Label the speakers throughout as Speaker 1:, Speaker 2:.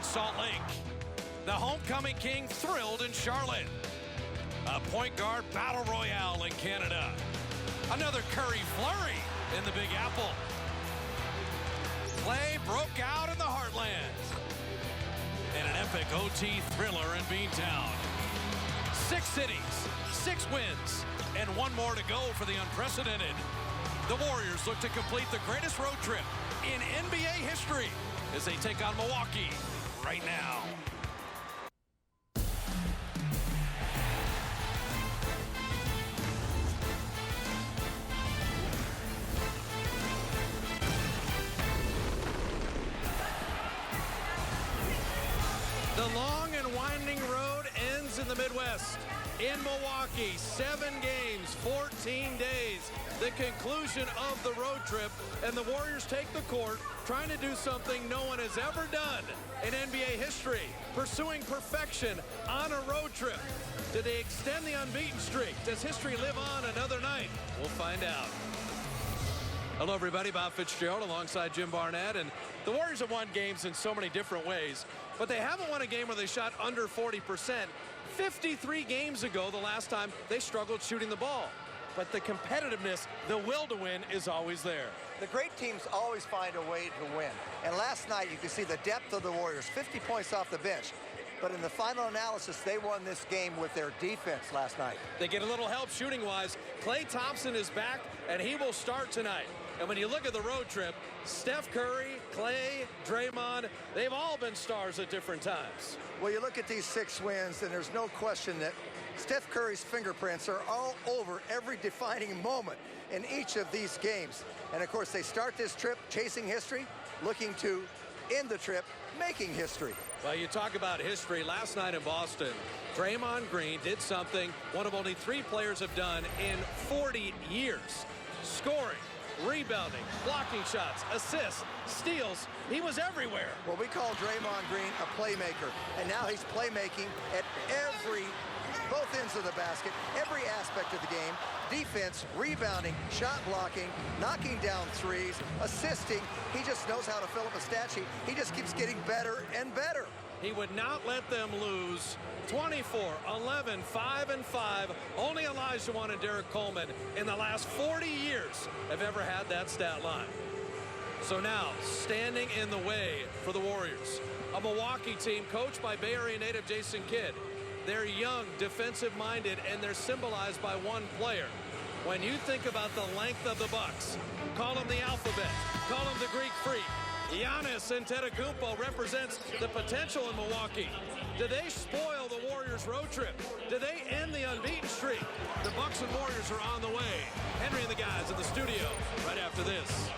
Speaker 1: Salt Lake. The homecoming king thrilled in Charlotte. A point guard battle royale in Canada. Another Curry flurry in the Big Apple. Play broke out in the Heartland. And an epic OT thriller in Beantown. 6 cities, 6 wins, and 1 more to go for the unprecedented. The Warriors look to complete the greatest road trip in NBA history as they take on Milwaukee right now. The long and winding road ends in the Midwest. In Milwaukee, 7 games, 14 days. The conclusion of the road trip, and the Warriors take the court, trying to do something no one has ever done in NBA history, pursuing perfection on a road trip. Do they extend the unbeaten streak? Does history live on another night? We'll find out. Hello, everybody. Bob Fitzgerald alongside Jim Barnett. And the Warriors have won games in so many different ways, but they haven't won a game where they shot under 40%. 53 games ago, the last time they struggled shooting the ball. But the competitiveness, the will to win is always there.
Speaker 2: The great teams always find a way to win. And last night, you can see the depth of the Warriors, 50 points off the bench. But in the final analysis, they won this game with their defense last night.
Speaker 1: They get a little help shooting-wise. Klay Thompson is back, and he will start tonight. And when you look at the road trip, Steph Curry, Klay, Draymond, they've all been stars at different times.
Speaker 2: Well, you look at these 6 wins, and there's no question that Steph Curry's fingerprints are all over every defining moment in each of these games. And, of course, they start this trip chasing history, looking to end the trip making history.
Speaker 1: Well, you talk about history. Last night in Boston, Draymond Green did something one of only 3 players have done in 40 years. Scoring, rebounding, blocking shots, assists, steals. He was everywhere.
Speaker 2: Well, we call Draymond Green a playmaker, and now he's playmaking at both ends of the basket, every aspect of the game. Defense, rebounding, shot blocking, knocking down threes, assisting. He just knows how to fill up a stat sheet. He just keeps getting better and better.
Speaker 1: He would not let them lose. 24, 11, 5, and 5. Only Elijah Wan and Derek Coleman in the last 40 years have ever had that stat line. So now, standing in the way for the Warriors, a Milwaukee team coached by Bay Area native Jason Kidd. They're young, defensive-minded, and they're symbolized by one player. When you think about the length of the Bucks, call them the alphabet, call them the Greek freak. Giannis Antetokounmpo represents the potential in Milwaukee. Do they spoil the Warriors' road trip? Do they end the unbeaten streak? The Bucks and Warriors are on the way. Henry and the guys in the studio right after this.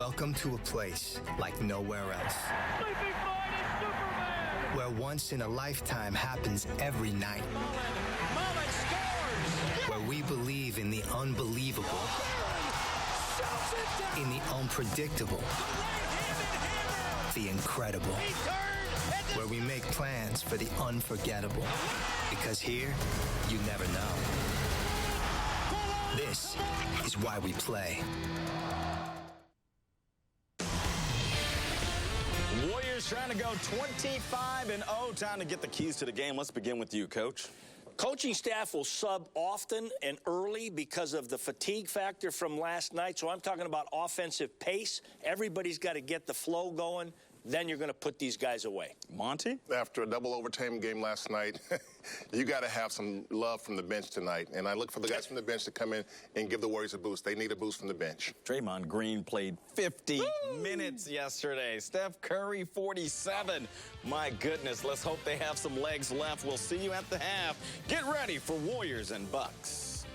Speaker 3: Welcome to a place like nowhere else.
Speaker 4: Sleeping Boy is Superman!
Speaker 3: Where once in a lifetime happens every night.
Speaker 4: Mullen scores!
Speaker 3: Where we believe in the unbelievable. In the unpredictable. The incredible. Where we make plans for the unforgettable. Because here, you never know. This is why we play.
Speaker 5: Warriors trying to go 25-0. Time to get the keys to the game. Let's begin with you, Coach.
Speaker 6: Coaching staff will sub often and early because of the fatigue factor from last night. So I'm talking about offensive pace. Everybody's got to get the flow going. Then you're going to put these guys away.
Speaker 5: Monty?
Speaker 7: After a double overtime game last night, you got to have some love from the bench tonight. And I look for the guys from the bench to come in and give the Warriors a boost. They need a boost from the bench.
Speaker 5: Draymond Green played 50 minutes yesterday. Steph Curry, 47. My goodness, let's hope they have some legs left. We'll see you at the half. Get ready for Warriors and Bucks.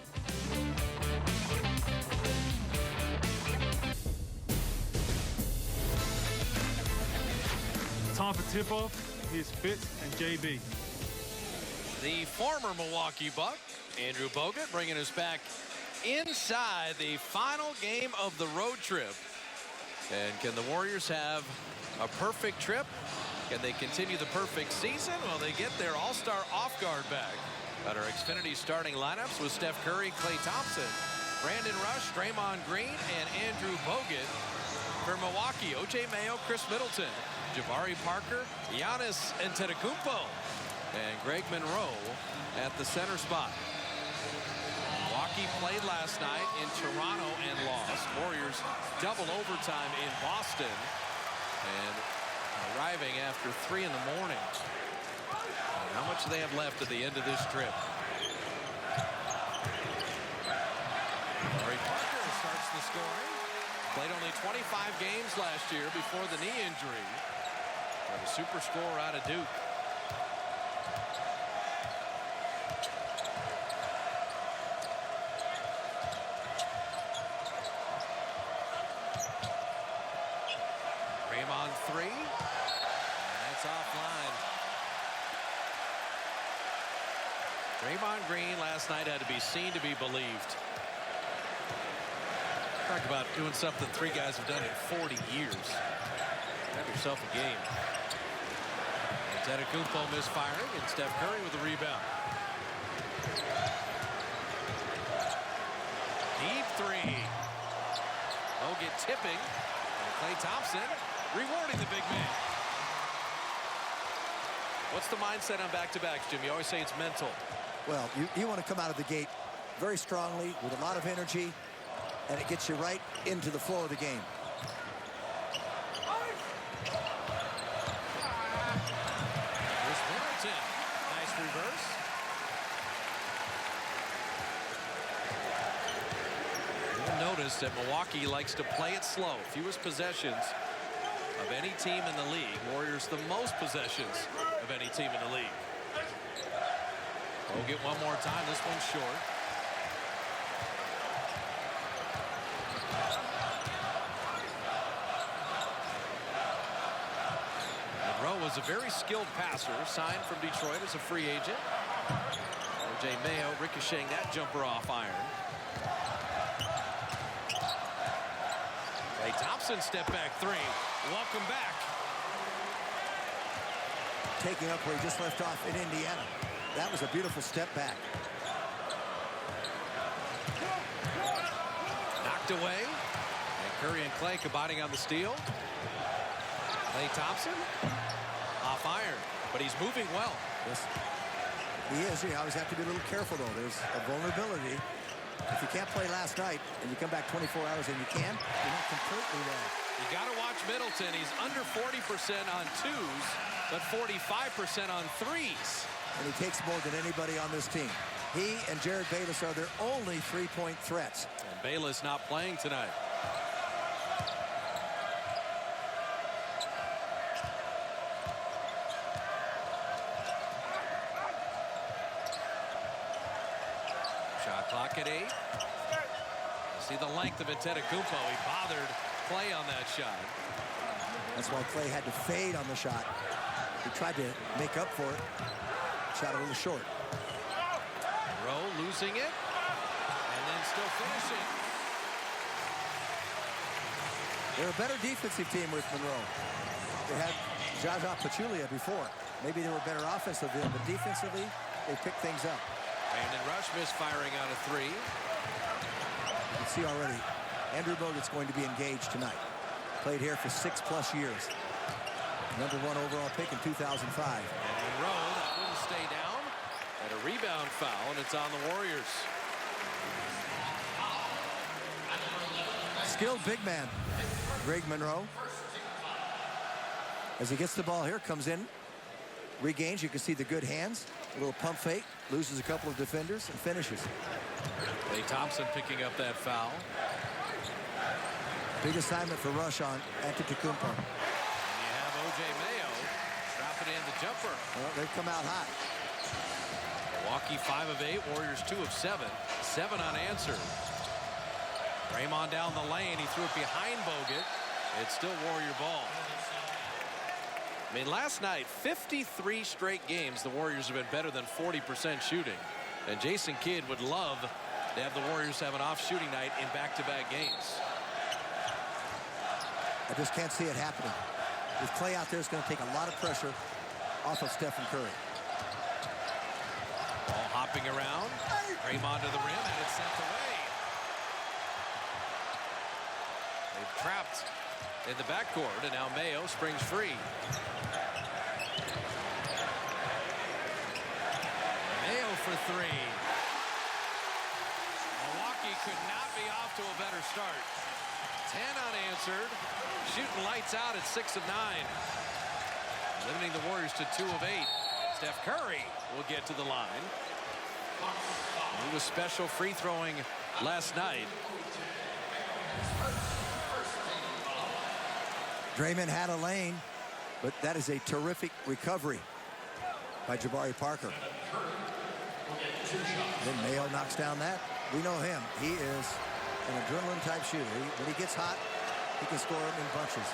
Speaker 8: Time for tip-off. Here's Fitz and JB.
Speaker 1: The former Milwaukee Buck, Andrew Bogut, bringing us back inside the final game of the road trip. And can the Warriors have a perfect trip? Can they continue the perfect season? Well, they get their all-star off-guard back. At our Xfinity starting lineups with Steph Curry, Klay Thompson, Brandon Rush, Draymond Green, and Andrew Bogut. For Milwaukee, O.J. Mayo, Chris Middleton, Jabari Parker, Giannis Antetokounmpo, and Greg Monroe at the center spot. Milwaukee played last night in Toronto and lost. Warriors double overtime in Boston and arriving after 3 in the morning. And how much do they have left at the end of this trip? Jabari Parker starts the scoring. Played only 25 games last year before the knee injury. But a super scorer out of Duke. Draymond 3. And that's offline. Draymond Green last night had to be seen to be believed. Talk about doing something 3 guys have done in 40 years. Have yourself a game. Antetokounmpo misfiring, and Steph Curry with the rebound. Deep 3. Bogut tipping. And Klay Thompson rewarding the big man. What's the mindset on back-to-backs, Jim? You always say it's mental.
Speaker 2: Well, you want to come out of the gate very strongly with a lot of energy, and it gets you right into the flow of the game.
Speaker 1: Here's Middleton. Nice reverse. You'll notice that Milwaukee likes to play it slow. Fewest possessions of any team in the league. Warriors the most possessions of any team in the league. We'll get one more time. This one's short. Monroe was a very skilled passer, signed from Detroit as a free agent. O.J. Mayo ricocheting that jumper off iron. Klay Thompson step back 3. Welcome back.
Speaker 2: Taking up where he just left off in Indiana. That was a beautiful step back.
Speaker 1: Knocked away. And Curry and Klay combining on the steal. Klay Thompson off iron, but he's moving well.
Speaker 2: Yes, he is. You always have to be a little careful, though. There's a vulnerability. If you can't play last night and you come back 24 hours and you can, you're not completely there.
Speaker 1: You got to watch Middleton. He's under 40% on 2s, but 45% on 3s.
Speaker 2: And he takes more than anybody on this team. He and Jared Bayless are their only three-point threats.
Speaker 1: And Bayless not playing tonight. Shot clock at 8. See the length of Antetokounmpo. He bothered Klay on that shot.
Speaker 2: That's why Klay had to fade on the shot. He tried to make up for it. Shot a little short.
Speaker 1: Monroe losing it. And then still finishing.
Speaker 2: They're a better defensive team with Monroe. They had Zaza Pachulia before. Maybe they were better offensively, but defensively, they picked things up.
Speaker 1: Brandon Rush misfiring out of 3.
Speaker 2: You can see already, Andrew Bogut's going to be engaged tonight. Played here for 6+ years. #1 overall pick in 2005.
Speaker 1: And Monroe, that wouldn't stay down. And a rebound foul, and it's on the Warriors.
Speaker 2: Skilled big man, Greg Monroe. As he gets the ball here, comes in, regains. You can see the good hands. A little pump fake, loses a couple of defenders, and finishes.
Speaker 1: Klay Thompson picking up that foul.
Speaker 2: Big assignment for Rush on Antetokounmpo.
Speaker 1: And you have O.J. Mayo dropping in the jumper.
Speaker 2: Well, they've come out hot.
Speaker 1: Milwaukee 5 of 8, Warriors 2 of 7. 7 unanswered. Draymond down the lane. He threw it behind Bogut. It's still Warrior ball. I mean, last night, 53 straight games, the Warriors have been better than 40% shooting. And Jason Kidd would love to have the Warriors have an off shooting night in back-to-back games.
Speaker 2: I just can't see it happening. With Klay out there, it's going to take a lot of pressure off of Stephen Curry.
Speaker 1: Ball hopping around. Draymond to the rim, and it's sent away. They've trapped in the backcourt, and now Mayo springs free. Mayo for three. Milwaukee could not be off to a better start. 10 unanswered. Shooting lights out at 6 of 9. Limiting the Warriors to 2 of 8. Steph Curry will get to the line. He was special free throwing last night.
Speaker 2: Draymond had a lane, but that is a terrific recovery by Jabari Parker. Then Mayo knocks down that. We know him. He is an adrenaline-type shooter. When he gets hot, he can score them in bunches.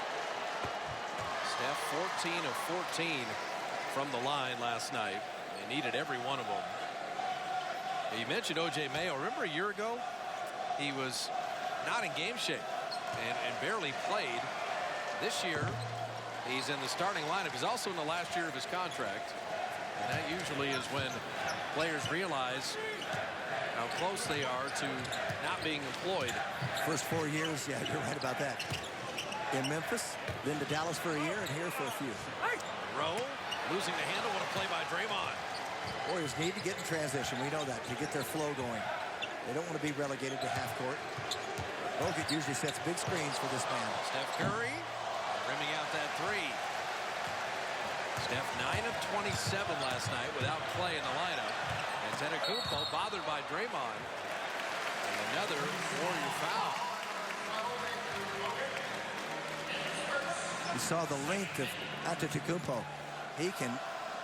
Speaker 1: Steph 14 of 14 from the line last night. They needed every one of them. You mentioned O.J. Mayo. Remember a year ago? He was not in game shape and barely played. This year, he's in the starting lineup. He's also in the last year of his contract. And that usually is when players realize how close they are to not being employed.
Speaker 2: First 4 years, yeah, you're right about that. In Memphis, then to Dallas for a year, and here for a few.
Speaker 1: Rowe losing the handle. What a play by Draymond.
Speaker 2: Warriors need to get in transition. We know that, to get their flow going. They don't want to be relegated to half court. Bogut usually sets big screens for this man.
Speaker 1: Steph Curry rimming out that three. Steph 9 of 27 last night without Clay in the lineup. And Antetokounmpo bothered by Draymond. And another Warrior foul.
Speaker 2: You saw the length of Antetokounmpo. He can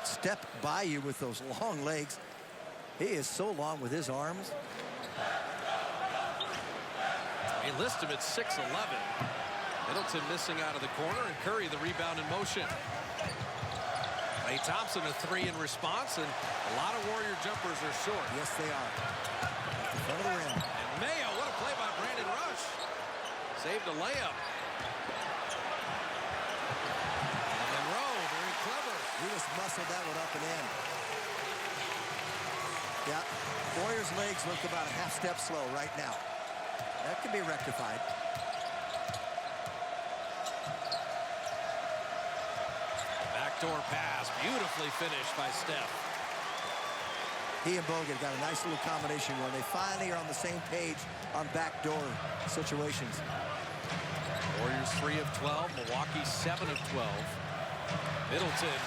Speaker 2: step by you with those long legs. He is so long with his arms.
Speaker 1: They list him at 6'11". Middleton missing out of the corner, and Curry the rebound in motion. Klay Thompson a three in response, and a lot of Warrior jumpers are short.
Speaker 2: Yes, they are. At the front of the rim.
Speaker 1: And Mayo, what a play by Brandon Rush. Saved a layup. And Monroe, very clever.
Speaker 2: He just muscled that one up and in. Yeah, Warriors' legs look about a half step slow right now. That can be rectified.
Speaker 1: Backdoor pass, beautifully finished by Steph.
Speaker 2: He and Bogut got a nice little combination where they finally are on the same page on backdoor situations.
Speaker 1: Warriors 3 of 12, Milwaukee 7 of 12. Middleton.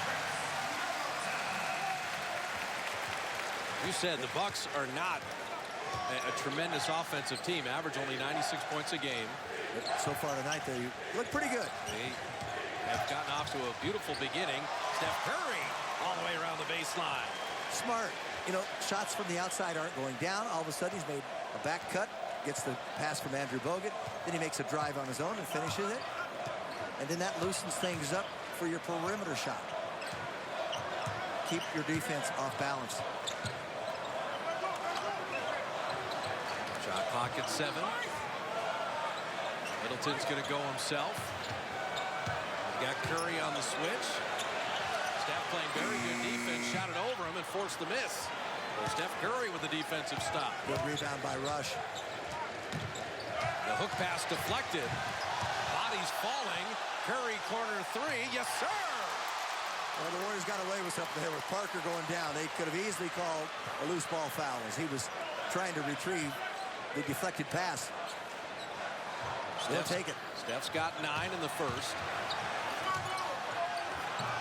Speaker 1: You said the Bucks are not a tremendous offensive team, average only 96 points a game.
Speaker 2: So far tonight, they look pretty good.
Speaker 1: They have gotten off to a beautiful beginning. Steph Curry all the way around the baseline.
Speaker 2: Smart. You know, shots from the outside aren't going down. All of a sudden, he's made a back cut, gets the pass from Andrew Bogut. Then he makes a drive on his own and finishes it. And then that loosens things up for your perimeter shot. Keep your defense off balance.
Speaker 1: Shot clock at 7. Middleton's going to go himself. We've got Curry on the switch. Steph playing very good defense, shot it over him and forced the miss. So Steph Curry with the defensive stop.
Speaker 2: Good rebound by Rush.
Speaker 1: The hook pass deflected. Bodies falling. Curry corner three. Yes, sir.
Speaker 2: Well, the Warriors got away with something there with Parker going down. They could have easily called a loose ball foul as he was trying to retrieve the deflected pass. They'll take it.
Speaker 1: Steph's got 9 in the first.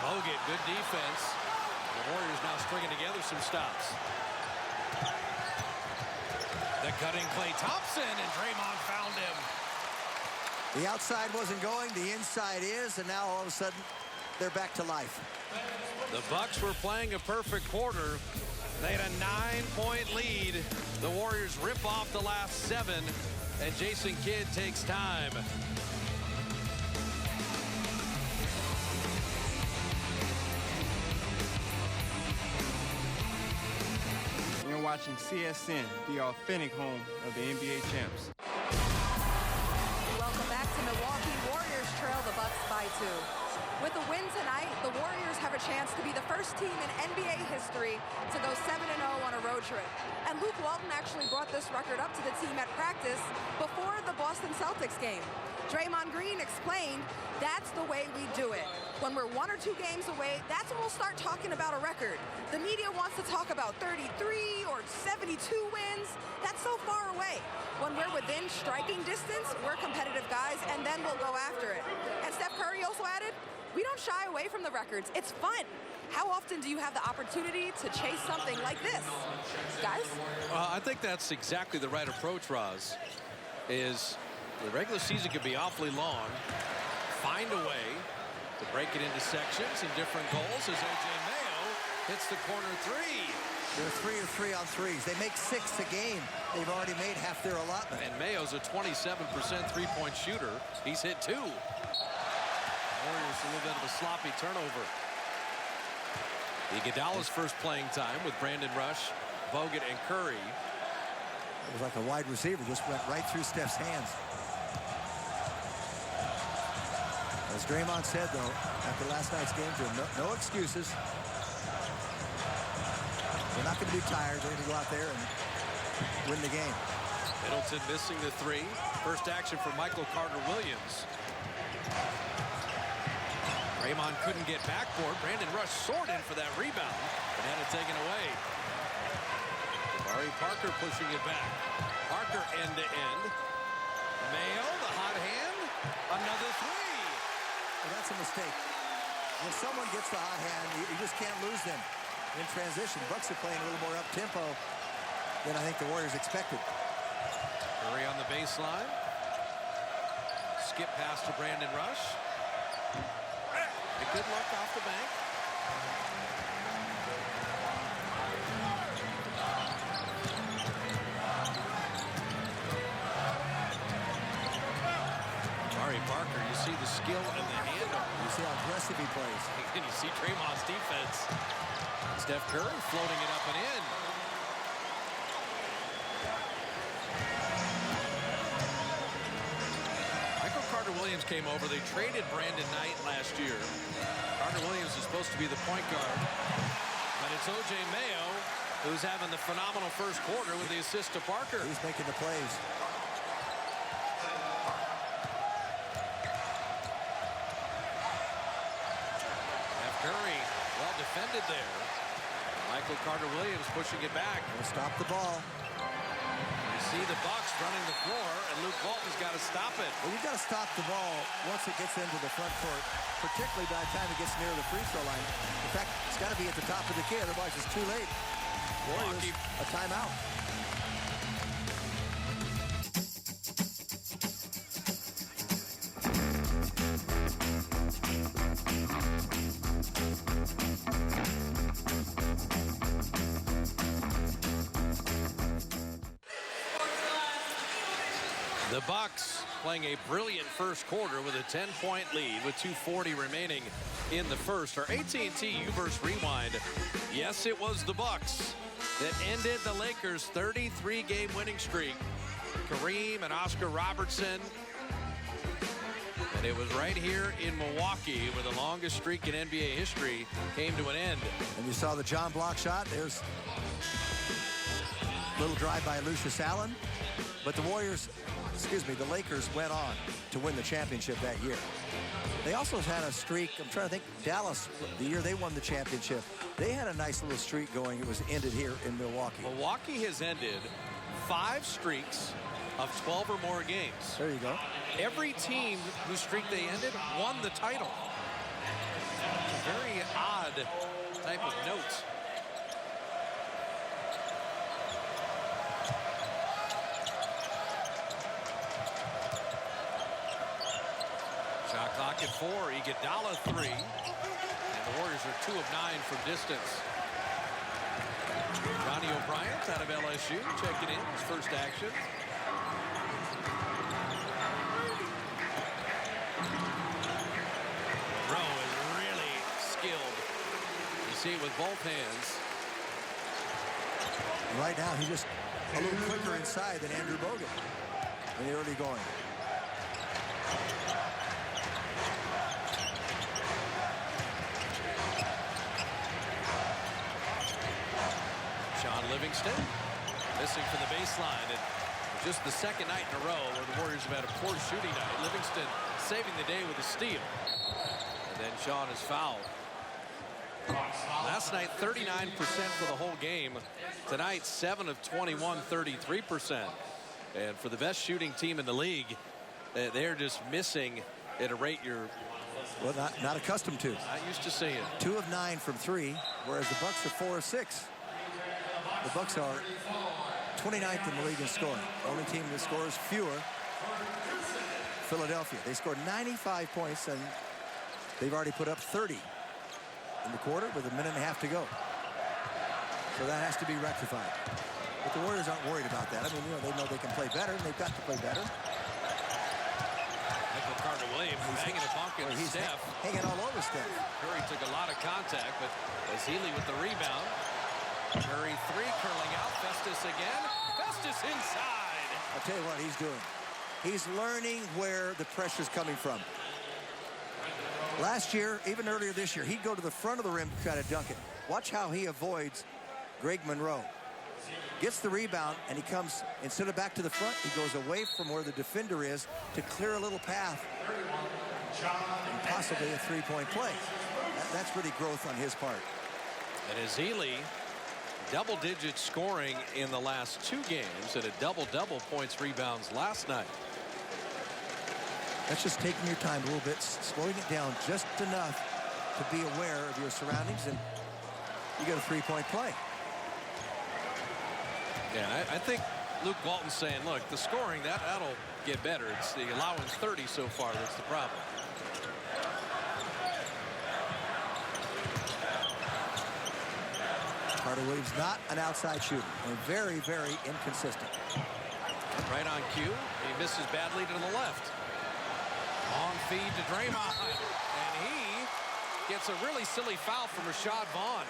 Speaker 1: Bogut, good defense. The Warriors now stringing together some stops. The cutting Klay Thompson, and Draymond found him.
Speaker 2: The outside wasn't going, the inside is, and now all of a sudden they're back to life.
Speaker 1: The Bucks were playing a perfect quarter. They had a 9-point lead. The Warriors rip off the last 7, and Jason Kidd takes time.
Speaker 9: You're watching CSN, the authentic home of the NBA champs.
Speaker 10: Welcome back to Milwaukee. Warriors trail the Bucks by 2. With a win tonight, the Warriors have a chance to be the first team in NBA history to go 7-0 on a road trip. And Luke Walton actually brought this record up to the team at practice before the Boston Celtics game. Draymond Green explained, that's the way we do it. When we're 1 or 2 games away, that's when we'll start talking about a record. The media wants to talk about 33 or 72 wins. That's so far away. When we're within striking distance, we're competitive guys, and then we'll go after it. And Steph Curry also added, we don't shy away from the records. It's fun. How often do you have the opportunity to chase something like this? Guys?
Speaker 1: I think that's exactly the right approach, Roz, is the regular season can be awfully long. Find a way to break it into sections and different goals as O.J. Mayo hits the corner 3.
Speaker 2: They're 3 of 3 on threes. They make 6 a game. They've already made half their allotment.
Speaker 1: And Mayo's a 27% three-point shooter. He's hit 2. Warriors a little bit of a sloppy turnover. Iguodala's first playing time with Brandon Rush, Bogut, and Curry.
Speaker 2: It was like a wide receiver, just went right through Steph's hands. As Draymond said, though, after last night's game, no excuses. They're not going to be tired. They're going to go out there and win the game.
Speaker 1: Middleton missing the 3. First action for Michael Carter-Williams. Draymond couldn't get backboard. Brandon Rush soared in for that rebound and had it taken away. Jabari Parker pushing it back. Parker end to end. Mayo, the hot hand. Another 3.
Speaker 2: Well, that's a mistake. When someone gets the hot hand, you just can't lose them in transition. Bucks are playing a little more up-tempo than I think the Warriors expected.
Speaker 1: Curry on the baseline. Skip pass to Brandon Rush. Good luck off the bank. Jabari Parker, you see the skill and the handle.
Speaker 2: You see how aggressive he plays.
Speaker 1: And you see Draymond's defense. Steph Curry floating it up and in. Michael Carter-Williams came over. They traded Brandon Knight last year. Carter-Williams is supposed to be the point guard. But it's O.J. Mayo who's having the phenomenal first quarter with the assist to Parker.
Speaker 2: He's making the plays.
Speaker 1: Steph Curry, well defended there. Michael Carter-Williams pushing it back.
Speaker 2: We'll stop the ball.
Speaker 1: You see the Bucks running the floor, and Luke Walton's got to stop it.
Speaker 2: Well, you've got to stop the ball once it gets into the front court, particularly by the time it gets near the free throw line. In fact, it's got to be at the top of the key, otherwise it's too late. Warriors, a timeout.
Speaker 1: The Bucks playing a brilliant first quarter with a 10-point lead with 2:40 remaining in the first. Our AT&T U-verse rewind. Yes, it was the Bucks that ended the Lakers' 33-game winning streak. Kareem and Oscar Robertson. And it was right here in Milwaukee where the longest streak in NBA history came to an end.
Speaker 2: And you saw the John Block shot. There's a little drive by Lucius Allen. But the Lakers went on to win the championship that year. They also had a streak. I'm trying to think. Dallas, the year they won the championship, they had a nice little streak going. It was ended here in Milwaukee.
Speaker 1: Milwaukee has ended 5 streaks of 12 or more games.
Speaker 2: There you go.
Speaker 1: Every team whose streak they ended won the title. It's a very odd type of note. Shot clock at 4. Iguodala 3. And the Warriors are 2 of 9 from distance. Johnny O'Bryant out of LSU checking in his first action. Rowe is really skilled. You see it with both hands.
Speaker 2: Right now, he's just a little quicker inside than Andrew Bogut in the early going.
Speaker 1: Sean Livingston missing from the baseline, and Just the second night in a row where the Warriors have had a poor shooting night. Livingston saving the day with a steal. And then Sean is fouled. Last night, 39% for the whole game. Tonight, 7 of 21, 33%. And for the best shooting team in the league, they're just missing at a rate you're
Speaker 2: not accustomed to.
Speaker 1: Not used to seeing.
Speaker 2: 2 of 9 from 3, whereas the Bucks are 4 of 6. The Bucks are 29th in the league in scoring. The only team that scores fewer, Philadelphia. They scored 95 points, and they've already put up 30 in the quarter with a minute and a half to go. So that has to be rectified. But the Warriors aren't worried about that. I mean, they know they can play better, and they've got to play better.
Speaker 1: Michael Carter-Williams hanging a bunk in Steph.
Speaker 2: Hanging all over Steph.
Speaker 1: Curry took a lot of contact, but as Healy with the rebound. Curry 3 curling out. Festus again. Festus inside.
Speaker 2: I'll tell you what he's doing. He's learning where the pressure's coming from. Last year, even earlier this year, he'd go to the front of the rim to try to dunk it. Watch how he avoids Greg Monroe. Gets the rebound, and he comes, instead of back to the front, he goes away from where the defender is to clear a little path and possibly a three-point play. That's really growth on his part.
Speaker 1: And as Healy, double-digit scoring in the last 2 games and a double-double points rebounds last night.
Speaker 2: That's just taking your time a little bit, slowing it down just enough to be aware of your surroundings, and you get a three-point play.
Speaker 1: Yeah, I think Luke Walton's saying, look, the scoring, that'll get better. It's the allowing 30 so far that's the problem.
Speaker 2: Carter-Williams not an outside shooter, and very, very inconsistent.
Speaker 1: Right on cue. He misses badly to the left. Long feed to Draymond. And he gets a really silly foul from Rashad Vaughn.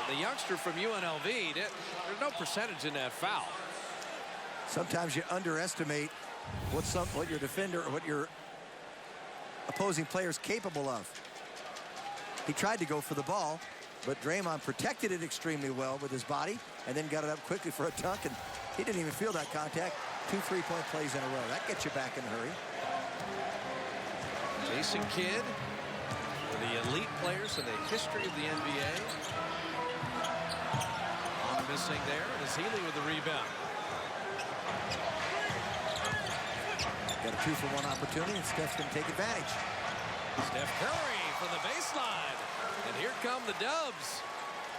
Speaker 1: The youngster from UNLV, there's no percentage in that foul.
Speaker 2: Sometimes you underestimate what your defender or what your opposing player is capable of. He tried to go for the ball, but Draymond protected it extremely well with his body and then got it up quickly for a dunk, and he didn't even feel that contact. 2 3-point plays in a row. That gets you back in a hurry.
Speaker 1: Jason Kidd, one of the elite players in the history of the NBA. On missing there is Healy with the rebound.
Speaker 2: Got a 2-for-1 opportunity, and Steph's going to take advantage.
Speaker 1: Steph Curry from the baseline. And here come the Dubs.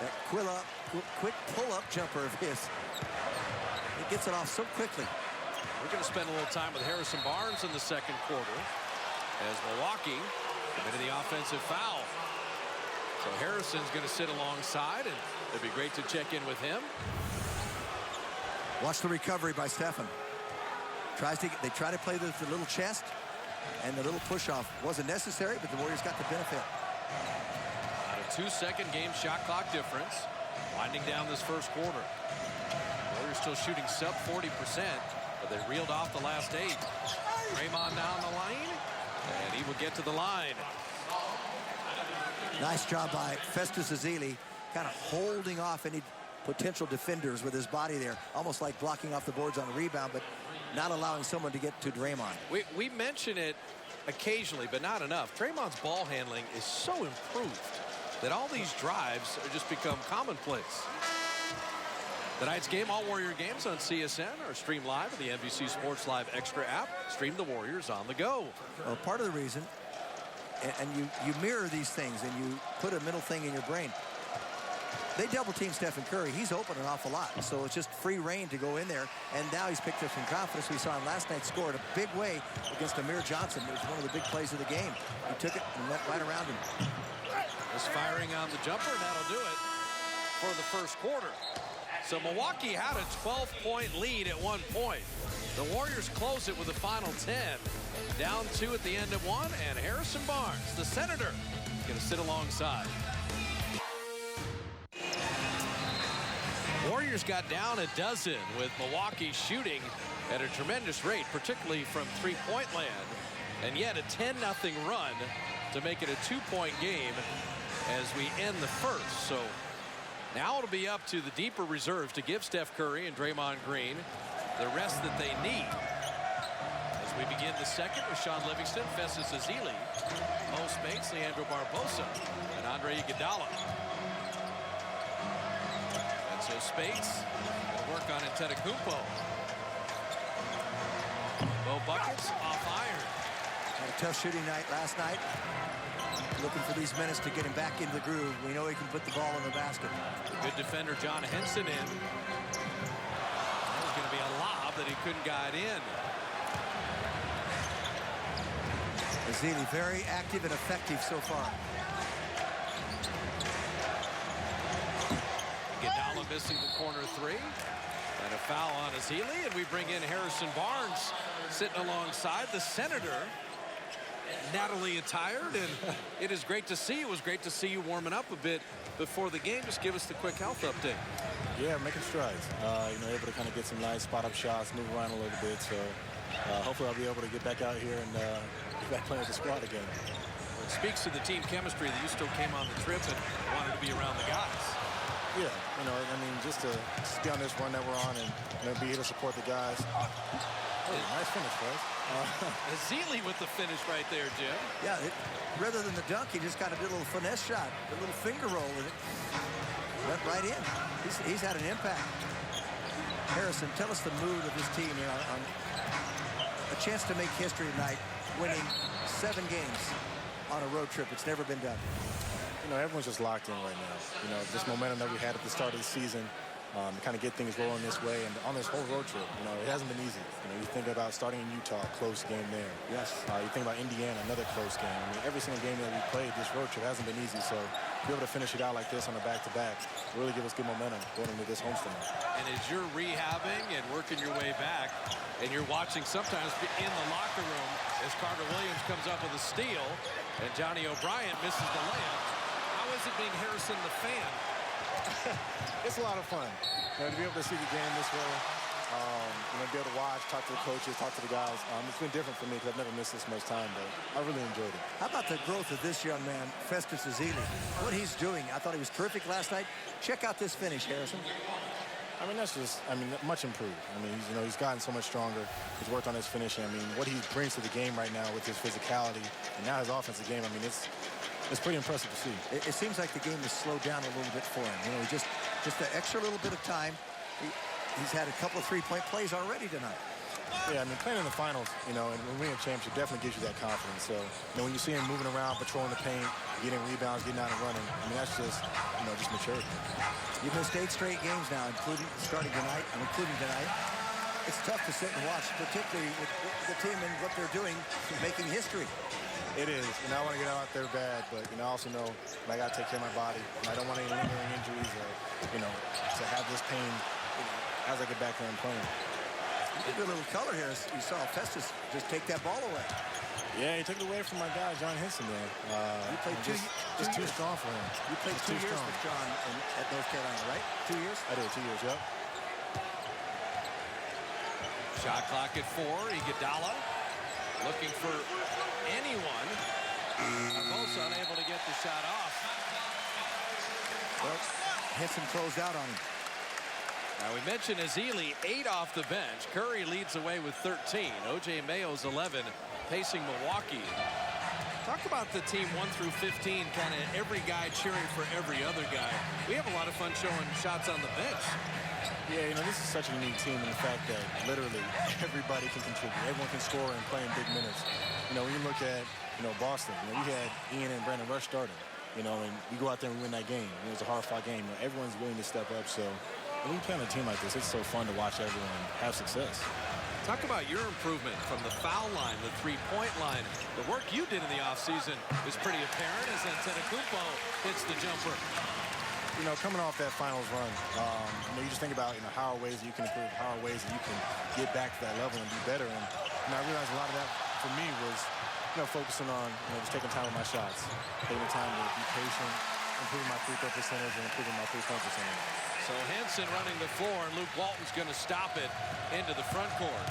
Speaker 2: That quick pull-up jumper of his. He gets it off so quickly.
Speaker 1: We're going to spend a little time with Harrison Barnes in the second quarter as Milwaukee committed the offensive foul. So Harrison's going to sit alongside, and it'd be great to check in with him.
Speaker 2: Watch the recovery by Stephen. They try to play the little chest, and the little push-off wasn't necessary, but the Warriors got the benefit.
Speaker 1: About a 2-second game shot clock difference, winding down this first quarter. Warriors still shooting sub 40%, but they reeled off the last 8. Draymond down the lane, and he will get to the line.
Speaker 2: Nice job by Festus Ezeli, kind of holding off any potential defenders with his body there, almost like blocking off the boards on a rebound, but not allowing someone to get to Draymond.
Speaker 1: We mention it occasionally, but not enough. Draymond's ball handling is so improved that all these drives have just become commonplace. Tonight's game, all Warrior games on CSN are streamed live on the NBC Sports Live Extra app. Stream the Warriors on the go.
Speaker 2: Well, part of the reason, and you mirror these things and you put a middle thing in your brain. They double team Stephen Curry. He's open an awful lot, so it's just free reign to go in there. And now he's picked up some confidence. We saw him last night score in a big way against Amir Johnson. It was one of the big plays of the game. He took it and went right around him.
Speaker 1: Just firing on the jumper, and that'll do it for the first quarter. So Milwaukee had a 12-point lead at one point. The Warriors close it with a final 10. Down 2 at the end of 1, and Harrison Barnes, the Senator, is going to sit alongside. Warriors got down a dozen with Milwaukee shooting at a tremendous rate, particularly from three-point land, and yet a 10-0 run to make it a 2-point game as we end the first. So now it'll be up to the deeper reserves to give Steph Curry and Draymond Green the rest that they need. As we begin the second with Sean Livingston, Festus Ezeli, Mo Spates, Leandro Barbosa, and Andre Iguodala. And so Spates will work on Antetokounmpo. Bo buckets off iron.
Speaker 2: Had a tough shooting night last night. Looking for these minutes to get him back into the groove. We know he can put the ball in the basket.
Speaker 1: Good defender John Henson in. That was going to be a lob that he couldn't guide in.
Speaker 2: Ezeli very active and effective so far.
Speaker 1: Iguodala missing the corner three. And a foul on Ezeli, and we bring in Harrison Barnes sitting alongside the Senator. Natalie attired, and it is great to see. It was great to see you warming up a bit before the game. Just give us the quick health update.
Speaker 11: Yeah, making strides. Able to kind of get some nice spot-up shots, move around a little bit. So hopefully I'll be able to get back out here and get back playing with the squad again.
Speaker 1: Well, it speaks to the team chemistry that you still came on the trip and wanted to be around the guys.
Speaker 11: Yeah, just to be on this run that we're on and be here to support the guys. Oh, nice finish, guys.
Speaker 1: Ezeli with the finish right there, Jim.
Speaker 2: Yeah, rather than the dunk, he just got a little finesse shot, a little finger roll, and it went right in. He's had an impact. Harrison, tell us the mood of this team here on a chance to make history tonight, winning 7 games on a road trip. It's never been done.
Speaker 11: Everyone's just locked in right now. This momentum that we had at the start of the season, to kind of get things rolling this way and on this whole road trip, it hasn't been easy. You think about starting in Utah, close game there.
Speaker 2: Yes.
Speaker 11: You think about Indiana, another close game. Every single game that we played, this road trip hasn't been easy. So to be able to finish it out like this on a back-to-back really give us good momentum going into this homestand.
Speaker 1: And as you're rehabbing and working your way back, and you're watching sometimes in the locker room as Carter Williams comes up with a steal and Johnny O'Brien misses the layup. How is it being Harrison the fan?
Speaker 11: It's a lot of fun to be able to see the game this way, be able to watch, talk to the coaches, talk to the guys. It's been different for me because I've never missed this much time, but I really enjoyed it.
Speaker 2: How about the growth of this young man, Festus Ezeli? What he's doing, I thought he was terrific last night. Check out this finish, Harrison.
Speaker 11: Much improved. He's gotten so much stronger. He's worked on his finishing. What he brings to the game right now with his physicality and now his offensive game, it's pretty impressive to see.
Speaker 2: It seems like the game has slowed down a little bit for him. Just an extra little bit of time. He's had a couple of three-point plays already tonight.
Speaker 11: Yeah, playing in the finals, and winning a championship definitely gives you that confidence. So, when you see him moving around, patrolling the paint, getting rebounds, getting out and running, that's just maturity.
Speaker 2: You've missed 8 straight games now, including tonight. It's tough to sit and watch, particularly with the team and what they're doing, making history.
Speaker 11: It is, and I want to get out there bad, but I also know I got to take care of my body. I don't want any lingering injuries or, to have this pain, as I get back there and playing.
Speaker 2: You did a little color here. You saw Festus just take that ball away.
Speaker 11: Yeah, he took it away from my guy, John Henson there.
Speaker 2: You played
Speaker 11: just too strong for him.
Speaker 2: You played 2 years with John at North Carolina, right? 2 years?
Speaker 11: I did, 2 years, yep.
Speaker 1: Shot clock at 4. Iguodala looking for anyone. Both unable to get the shot off.
Speaker 2: Well, Henson closed out on him.
Speaker 1: Now we mentioned Ezeli, 8 off the bench. Curry leads away with 13. O.J. Mayo's 11, pacing Milwaukee. Talk about the team 1 through 15, kind of every guy cheering for every other guy. We have a lot of fun showing shots on the bench.
Speaker 11: Yeah, this is such a unique team in the fact that literally everybody can contribute. Everyone can score and play in big minutes. When you look at, Boston, we had Ian and Brandon Rush starting, and we go out there and we win that game. It was a hard-fought game. Everyone's willing to step up, so when we play on a team like this, it's so fun to watch everyone have success.
Speaker 1: Talk about your improvement from the foul line, the three-point line. The work you did in the offseason is pretty apparent as Antetokounmpo hits the jumper.
Speaker 11: Coming off that finals run, you just think about, how are ways that you can improve, how are ways that you can get back to that level and be better. And I realized a lot of that for me was, focusing on, just taking time with my shots, taking the time to be patient, improving my free throw percentage and improving my three-point percentage.
Speaker 1: So Henson running the floor, and Luke Walton's going to stop it into the front court.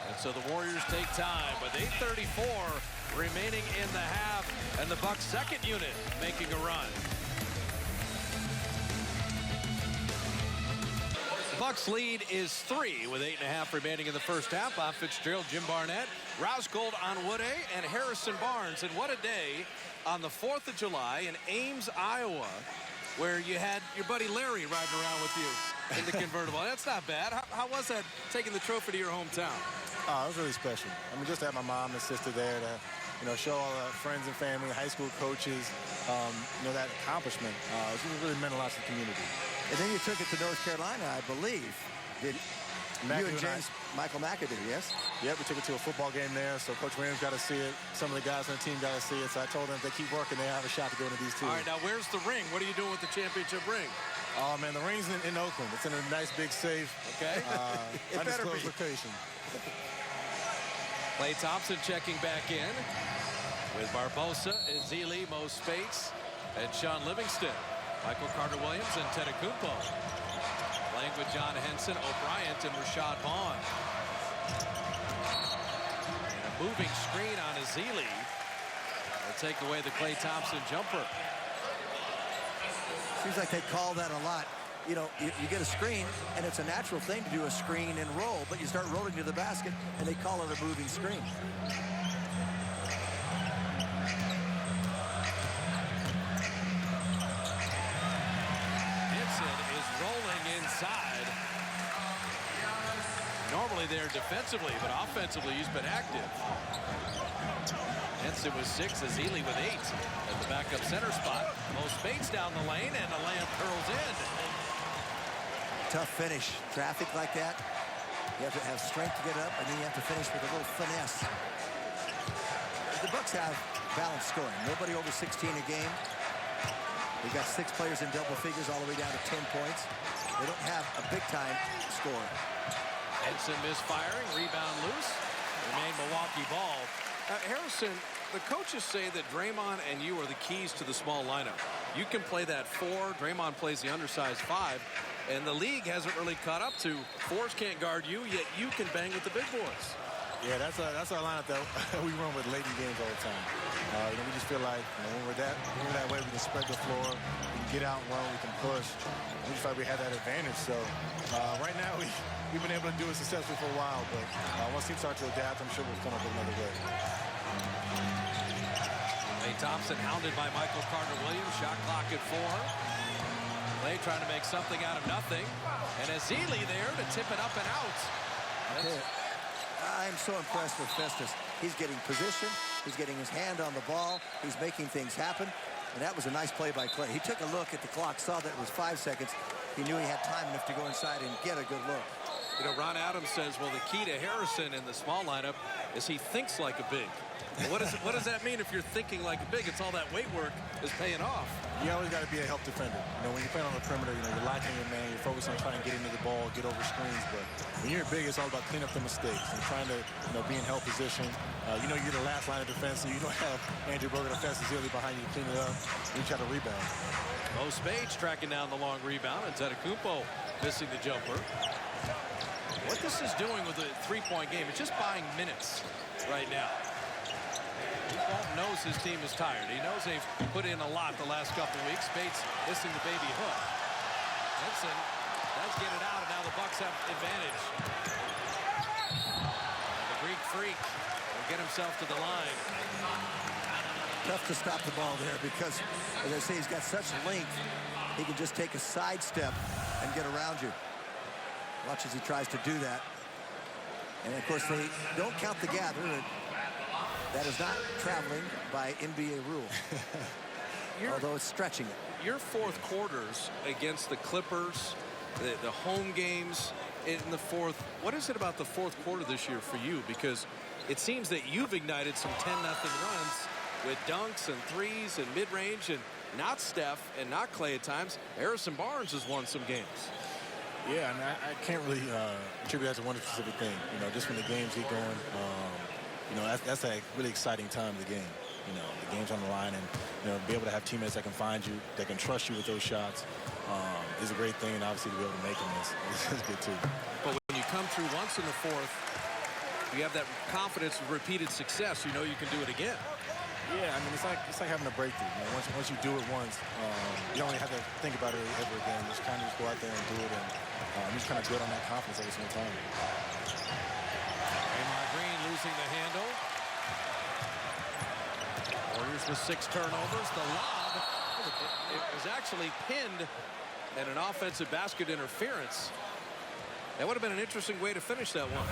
Speaker 1: And so the Warriors take time with 8:34 remaining in the half, and the Bucks' second unit making a run. Bucks lead is 3 with 8.5 remaining in the first half. Bob Fitzgerald, Jim Barnett, Rousgold on Woode, and Harrison Barnes. And what a day on the 4th of July in Ames, Iowa, where you had your buddy Larry riding around with you in the convertible. That's not bad. How was that, taking the trophy to your hometown?
Speaker 11: Oh, it was really special. I mean, just to have my mom and sister there to, show all the friends and family, high school coaches, that accomplishment. It really meant a lot to the community.
Speaker 2: And then you took it to North Carolina, I believe. Did you and James Michael McAdoo, yes?
Speaker 11: Yep, we took it to a football game there, so Coach Williams got to see it. Some of the guys on the team got to see it, so I told them if they keep working, they have a shot to go into these two.
Speaker 1: All right, now where's the ring? What are you doing with the championship ring?
Speaker 11: Oh, man, the ring's in Oakland. It's in a nice big safe.
Speaker 1: Okay.
Speaker 11: Undisclosed location.
Speaker 1: Klay Thompson checking back in with Barbosa, Ezeli, Mo Spates, and Sean Livingston. Michael Carter-Williams and Antetokounmpo. Playing with John Henson, O'Brien, and Rashad Vaughn. And a moving screen on Ezeli will take away the Klay Thompson jumper.
Speaker 2: Seems like they call that a lot. You get a screen, and it's a natural thing to do a screen and roll, but you start rolling to the basket, and they call it a moving screen.
Speaker 1: Henson is rolling inside. Normally there defensively, but offensively he's been active. Henson with 6, Ezeli with 8 at the backup center spot. Mo Spates down the lane, and the layup curls in.
Speaker 2: Tough finish. Traffic like that, you have to have strength to get up, and then you have to finish with a little finesse. The Bucks have balanced scoring. Nobody over 16 a game. They've got 6 players in double figures all the way down to 10 points. They don't have a big-time score.
Speaker 1: Henson misfiring, rebound loose. Remain Milwaukee ball. Harrison, the coaches say that Draymond and you are the keys to the small lineup. You can play that 4. Draymond plays the undersized 5. And the league hasn't really caught up to 4s can't guard you, yet you can bang with the big boys.
Speaker 11: Yeah, that's our lineup that we run with late in games all the time. We just feel like when we're that way, we can spread the floor, we can get out and run, we can push. We just feel like we have that advantage. So right now we've been able to do it successfully for a while, but once teams start to adapt, I'm sure we'll come up with another way.
Speaker 1: Klay Thompson hounded by Michael Carter-Williams. Shot clock at 4. Klay trying to make something out of nothing. And Ezeli there to tip it up and out.
Speaker 2: I'm so impressed with Festus. He's getting position. He's getting his hand on the ball. He's making things happen. And that was a nice play by Klay. He took a look at the clock, saw that it was 5 seconds. He knew he had time enough to go inside and get a good look.
Speaker 1: Ron Adams says, well, the key to Harrison in the small lineup is he thinks like a big. Well, what does that mean if you're thinking like a big? It's all that weight work is paying off.
Speaker 11: You always got to be a help defender. When you're playing on the perimeter, you're locking your man, you're focused on trying to get into the ball, get over screens. But when you're big, it's all about cleaning up the mistakes and trying to, be in help position. You're the last line of defense, so you don't have Andrew Bogut or Festus Ezeli behind you to clean it up. You try to rebound.
Speaker 1: Mo Spates tracking down the long rebound, and Antetokounmpo missing the jumper. What this is doing with a 3-point game, it's just buying minutes right now. Walton knows his team is tired. He knows they've put in a lot the last couple of weeks. Spates missing the baby hook. Henson does get it out, and now the Bucks have advantage. The Greek Freak will get himself to the line.
Speaker 2: Tough to stop the ball there because, as I say, he's got such length. He can just take a sidestep and get around you. Watch as he tries to do that. And, of course, they don't count the gather. That is not traveling by NBA rule, although it's stretching it.
Speaker 1: Your fourth quarters against the Clippers, the home games in the fourth, what is it about the fourth quarter this year for you? Because it seems that you've ignited some 10-0 runs with dunks and threes and mid-range, and not Steph and not Klay at times. Harrison Barnes has won some games.
Speaker 11: Yeah, and I can't really attribute that to one specific thing. Just when the games get going, that's a really exciting time of the game. The game's on the line, and be able to have teammates that can find you, that can trust you with those shots, is a great thing. And obviously to be able to make them is good too.
Speaker 1: But when you come through once in the fourth, you have that confidence of repeated success. You know you can do it again.
Speaker 11: Yeah, it's like having a breakthrough. Once you do it once, you don't really have to think about it ever again. Just kind of go out there and do it. And just kind of build on that confidence every single time.
Speaker 1: Draymond Green losing the handle. Warriors with 6 turnovers. The lob, it was actually pinned and an offensive basket interference. That would have been an interesting way to finish that one.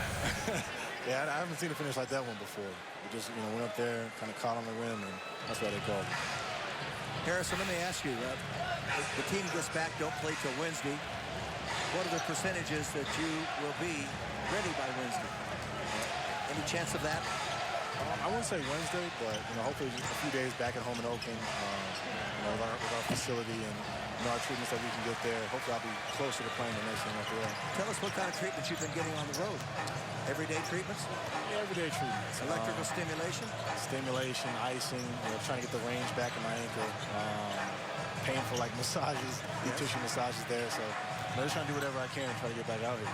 Speaker 11: Yeah, I haven't seen a finish like that one before. We just, went up there, kind of caught on the rim, and that's why they called it.
Speaker 2: Harrison, let me ask you, the team gets back, don't play till Wednesday. What are the percentages that you will be ready by Wednesday? Any chance of that?
Speaker 11: I wouldn't say Wednesday, but hopefully just a few days back at home in Oakland, with our facility and our treatments that we can get there. Hopefully I'll be closer to playing the next game after that.
Speaker 2: Tell us what kind of treatments you've been getting on the road. Everyday treatments?
Speaker 11: Yeah, everyday treatments.
Speaker 2: Electrical stimulation?
Speaker 11: Stimulation, icing, trying to get the range back in my ankle. Painful like massages, deep tissue massages there. So I'm just trying to do whatever I can and try to get back out here.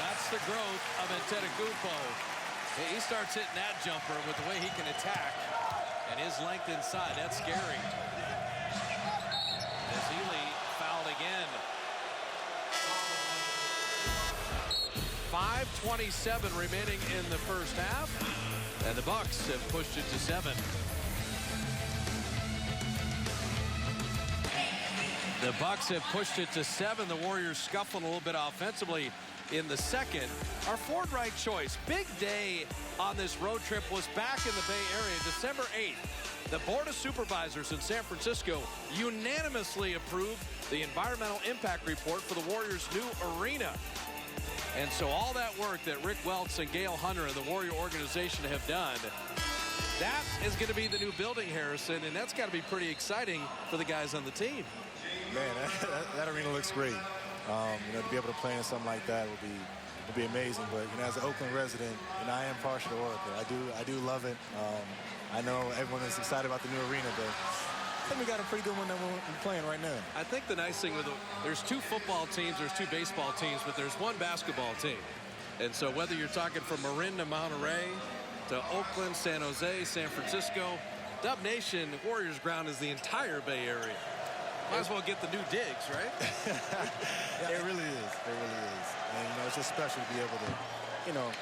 Speaker 1: That's the growth of Antetokounmpo. He starts hitting that jumper with the way he can attack and his length inside. That's scary. Ezeli fouled again. 5:27 remaining in the first half, and the Bucks have pushed it to 7. The Bucks have pushed it to 7. The Warriors scuffling a little bit offensively in the second. Our Ford Wright choice, big day on this road trip, was back in the Bay Area. December 8th, the Board of Supervisors in San Francisco unanimously approved the environmental impact report for the Warriors' new arena. And so all that work that Rick Welts and Gail Hunter and the Warrior organization have done, that is going to be the new building, Harrison, and that's got to be pretty exciting for the guys on the team.
Speaker 11: Man, that arena looks great. To be able to play in something like that would be amazing. But as an Oakland resident, I am partial to Oracle. I do love it. I know everyone is excited about the new arena, but I think we got a pretty good one that we're playing right now.
Speaker 1: I think the nice thing with there's 2 football teams, there's 2 baseball teams, but there's 1 basketball team. And so whether you're talking from Marin to Monterey to Oakland, San Jose, San Francisco, Dub Nation, Warriors ground is the entire Bay Area. Might as well get the new digs, right?
Speaker 11: It really is. It really is. And, it's just special to be able to,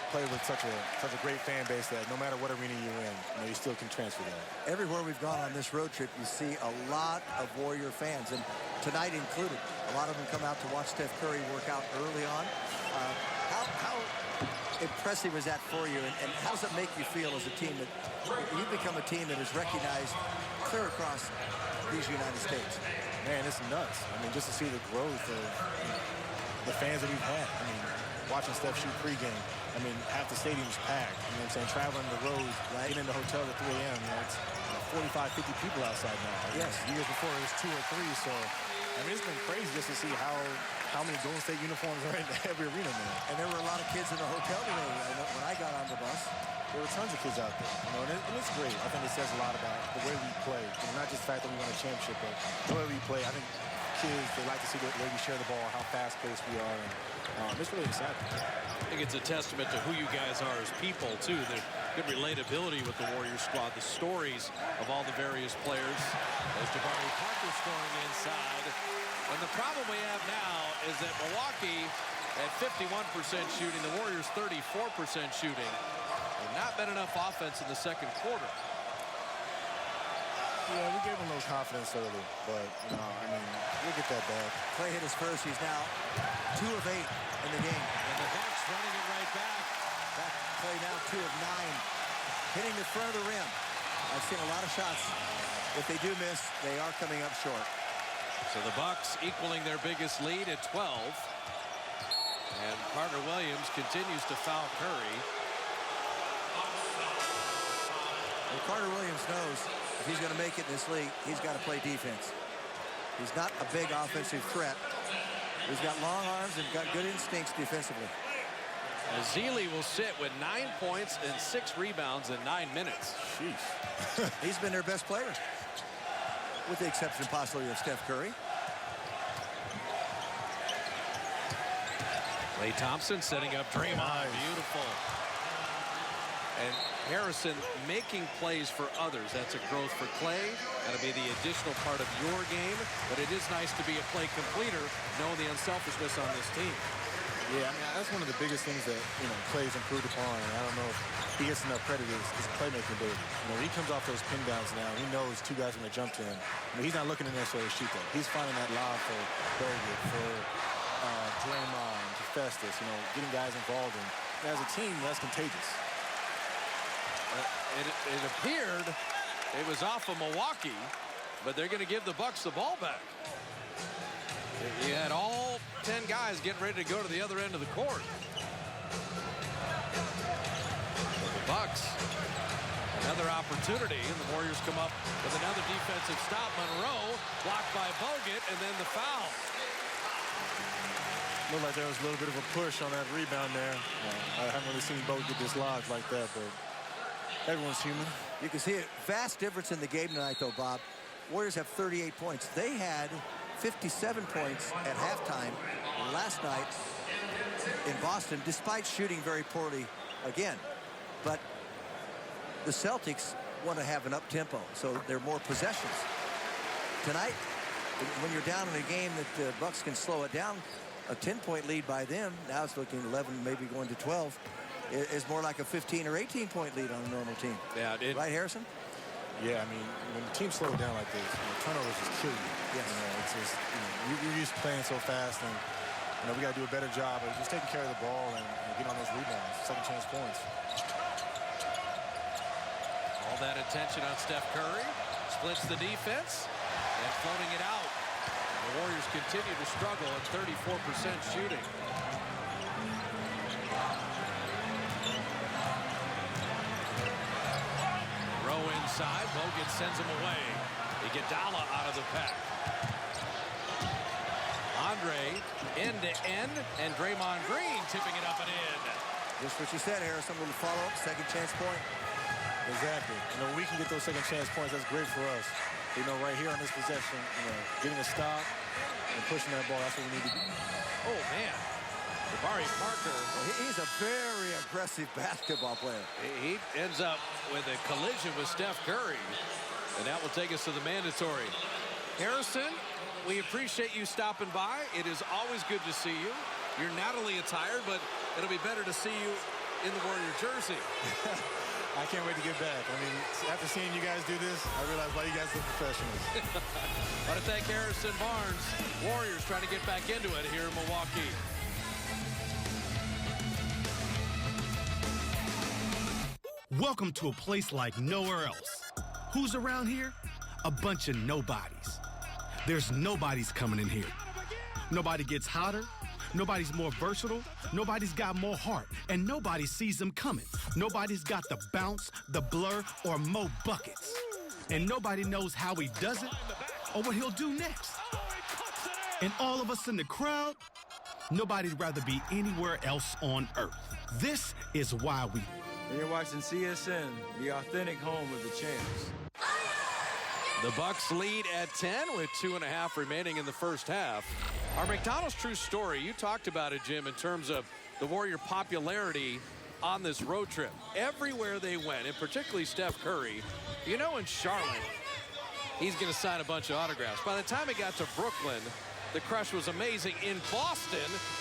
Speaker 11: play with such a great fan base that no matter what arena you're in, you still can transfer that.
Speaker 2: Everywhere we've gone on this road trip, you see a lot of Warrior fans, and tonight included. A lot of them come out to watch Steph Curry work out early on. How impressive is that for you, and how does it make you feel as a team that you've become a team that is recognized clear across these United States?
Speaker 11: Man, it's nuts. Just to see the growth of the fans that we've had. Watching Steph shoot pregame. Half the stadium's packed. You know what I'm saying? Traveling the road, getting in the hotel at 3 a.m. It's 45, 50 people outside now.
Speaker 2: Yes.
Speaker 11: Years before it was 2 or 3. So, it's been crazy just to see how many Golden State uniforms are in every arena now.
Speaker 2: And there were a lot of kids in the hotel today. When I got on the bus,
Speaker 11: there were tons of kids out there, and it's great. I think it says a lot about the way we play. Not just the fact that we won a championship, but the way we play. I think kids, they like to see the way we share the ball, how fast-paced we are, and it's really exciting.
Speaker 1: I think it's a testament to who you guys are as people, too. The good relatability with the Warriors squad, the stories of all the various players. There's Jabari Parker scoring inside. And the problem we have now is that Milwaukee at 51% shooting, the Warriors 34% shooting. And not been enough offense in the second quarter.
Speaker 11: Yeah, we gave him a little confidence early, but, we'll get that back.
Speaker 2: Clay hit his first. He's now 2 of 8 in the game.
Speaker 1: And the Bucks running it right back.
Speaker 2: Clay now 2 of 9. Hitting the front of the rim. I've seen a lot of shots. If they do miss, they are coming up short.
Speaker 1: So the Bucks equaling their biggest lead at 12. And Carter Williams continues to foul Curry.
Speaker 2: And Carter Williams knows if he's going to make it in this league, he's got to play defense. He's not a big offensive threat. He's got long arms and got good instincts defensively.
Speaker 1: Ezeli will sit with 9 points and 6 rebounds in 9 minutes.
Speaker 11: Jeez.
Speaker 2: He's been their best player, with the exception possibly of Steph Curry.
Speaker 1: Klay Thompson setting up Draymond.
Speaker 11: Nice.
Speaker 1: Beautiful. And Harrison making plays for others. That's a growth for Clay. That'll be the additional part of your game. But it is nice to be a play completer, knowing the unselfishness on this team.
Speaker 11: Yeah, I mean, that's one of the biggest things that, Clay's improved upon. And I don't know if he gets enough credit is playmaking ability. He comes off those pin downs now. He knows two guys are going to jump to him. He's not looking to necessarily shoot that. He's finding that lob for Bogut, for Draymond, to Festus, getting guys involved. And as a team, that's contagious.
Speaker 1: It appeared it was off of Milwaukee, but they're going to give the Bucks the ball back. You had all 10 guys getting ready to go to the other end of the court. The Bucks, another opportunity, and the Warriors come up with another defensive stop. Monroe blocked by Bogut, and then the foul.
Speaker 11: Looked like there was a little bit of a push on that rebound there. I haven't really seen Bogut get dislodged like that, but everyone's human.
Speaker 2: You can see a vast difference in the game tonight, though, Bob. Warriors have 38 points. They had 57 points at halftime last night in Boston, despite shooting very poorly again. But the Celtics want to have an up-tempo, so they're more possessions. Tonight, when you're down in a game that the Bucks can slow it down, a 10-point lead by them, now it's looking 11, maybe going to 12, is more like a 15 or 18-point lead on a normal team.
Speaker 1: Yeah,
Speaker 2: right, Harrison?
Speaker 11: Yeah, I mean, when the team slows down like this, turnovers just kill you.
Speaker 2: Yes.
Speaker 11: It's just, you're used to playing so fast, and we got to do a better job of just taking care of the ball and getting on those rebounds, second chance points.
Speaker 1: All that attention on Steph Curry, splits the defense, and floating it out. The Warriors continue to struggle at 34% shooting. Rowe inside. Bogut sends him away. Iguodala out of the pack. Andre end-to-end, and Draymond Green tipping it up and in.
Speaker 2: Just what you said, Harrison. A little follow-up, second chance point.
Speaker 11: Exactly. We can get those second chance points. That's great for us. Right here on this possession, getting a stop and pushing that ball, that's what we need to do.
Speaker 1: Oh, man. Jabari Parker.
Speaker 2: He's a very aggressive basketball player.
Speaker 1: He ends up with a collision with Steph Curry. And that will take us to the mandatory. Harrison, we appreciate you stopping by. It is always good to see you. You're not only attired, but it'll be better to see you in the Warrior jersey.
Speaker 11: I can't wait to get back. I mean, after seeing you guys do this, I realize why you guys are professionals.
Speaker 1: I want to thank Harrison Barnes. Warriors trying to get back into it here in Milwaukee.
Speaker 12: Welcome to a place like nowhere else. Who's around here? A bunch of nobodies. There's nobodies coming in here. Nobody gets hotter. Nobody's more versatile. Nobody's got more heart. And nobody sees them coming. Nobody's got the bounce, the blur, or more buckets. And nobody knows how he does it or what he'll do next. And all of us in the crowd, nobody'd rather be anywhere else on earth. This is why we...
Speaker 9: And you're watching CSN, the authentic home of the champs.
Speaker 1: The Bucks lead at 10 with 2.5 remaining in the first half. Our McDonald's True Story, you talked about it, Jim, in terms of the Warrior popularity on this road trip. Everywhere they went, and particularly Steph Curry, in Charlotte, he's going to sign a bunch of autographs. By the time he got to Brooklyn, the crush was amazing. In Boston,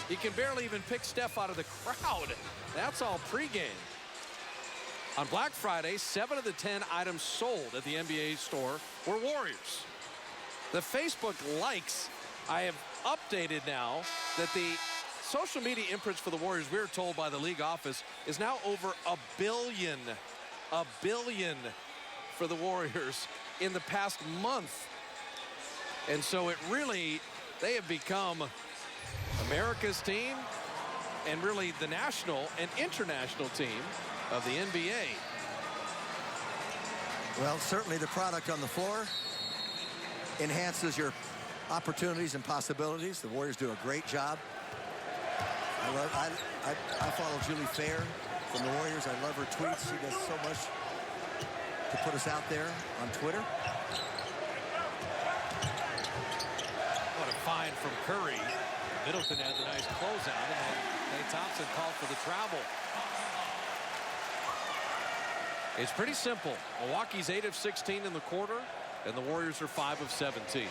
Speaker 1: you can barely even pick Steph out of the crowd. That's all pregame. On Black Friday, 7 of the 10 items sold at the NBA store were Warriors. The Facebook likes, I have updated now that the social media imprints for the Warriors, we're told by the league office, is now over 1 billion. 1 billion for the Warriors in the past month. And so it really, they have become America's team and really the national and international team of the NBA.
Speaker 2: Well, certainly the product on the floor enhances your opportunities and possibilities. The Warriors do a great job. I follow Julie Fair from the Warriors. I love her tweets. She does so much to put us out there on Twitter.
Speaker 1: What a find from Curry. Middleton had the nice closeout, and then Klay Thompson called for the travel. It's pretty simple. Milwaukee's 8 of 16 in the quarter, and the Warriors are 5 of 17.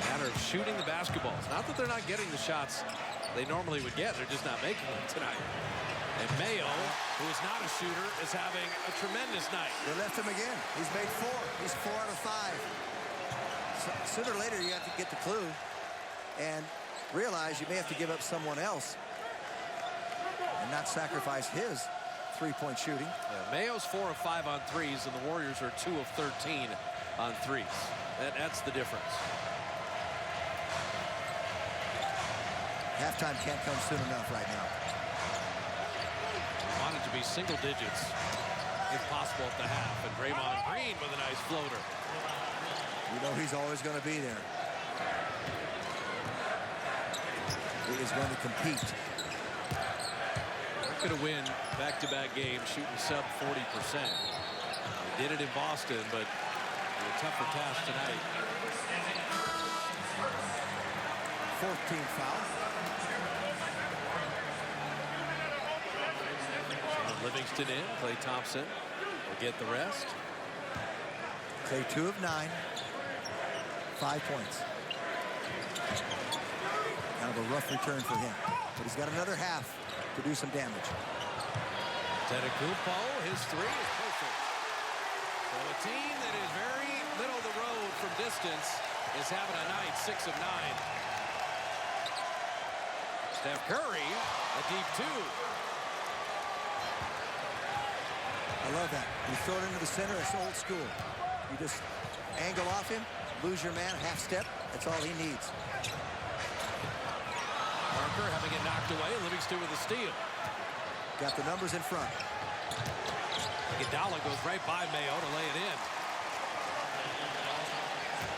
Speaker 1: Matter of shooting the basketballs. Not that they're not getting the shots they normally would get. They're just not making them tonight. And Mayo, who is not a shooter, is having a tremendous night.
Speaker 2: They left him again. He's made 4. He's 4 out of 5. So, sooner or later, you have to get the clue and realize you may have to give up someone else and not sacrifice his three-point shooting.
Speaker 1: Yeah, Mayo's 4 of 5 on threes, and the Warriors are 2 of 13 on threes. That's the difference.
Speaker 2: Halftime can't come soon enough right now.
Speaker 1: Wanted to be single digits, if possible, at the half. And Draymond Green with a nice floater.
Speaker 2: You know he's always going to be there. He is going to compete.
Speaker 1: They're going to win back-to-back games shooting sub 40%. They did it in Boston, but a tougher task tonight.
Speaker 2: 14th foul.
Speaker 1: Livingston in. Klay Thompson will get the rest.
Speaker 2: Klay 2 of 9. 5 points. Kind of a rough return for him. But he's got another half to do some damage.
Speaker 1: Antetokounmpo, his 3 is perfect. So a team that is very middle of the road from distance is having a night, 6 of 9. Steph Curry, a deep 2.
Speaker 2: I love that. You throw it into the center, it's old school. You just angle off him, lose your man, half step. That's all he needs.
Speaker 1: Parker having it knocked away. Livingston with a steal.
Speaker 2: Got the numbers in front.
Speaker 1: Iguodala goes right by Mayo to lay it in.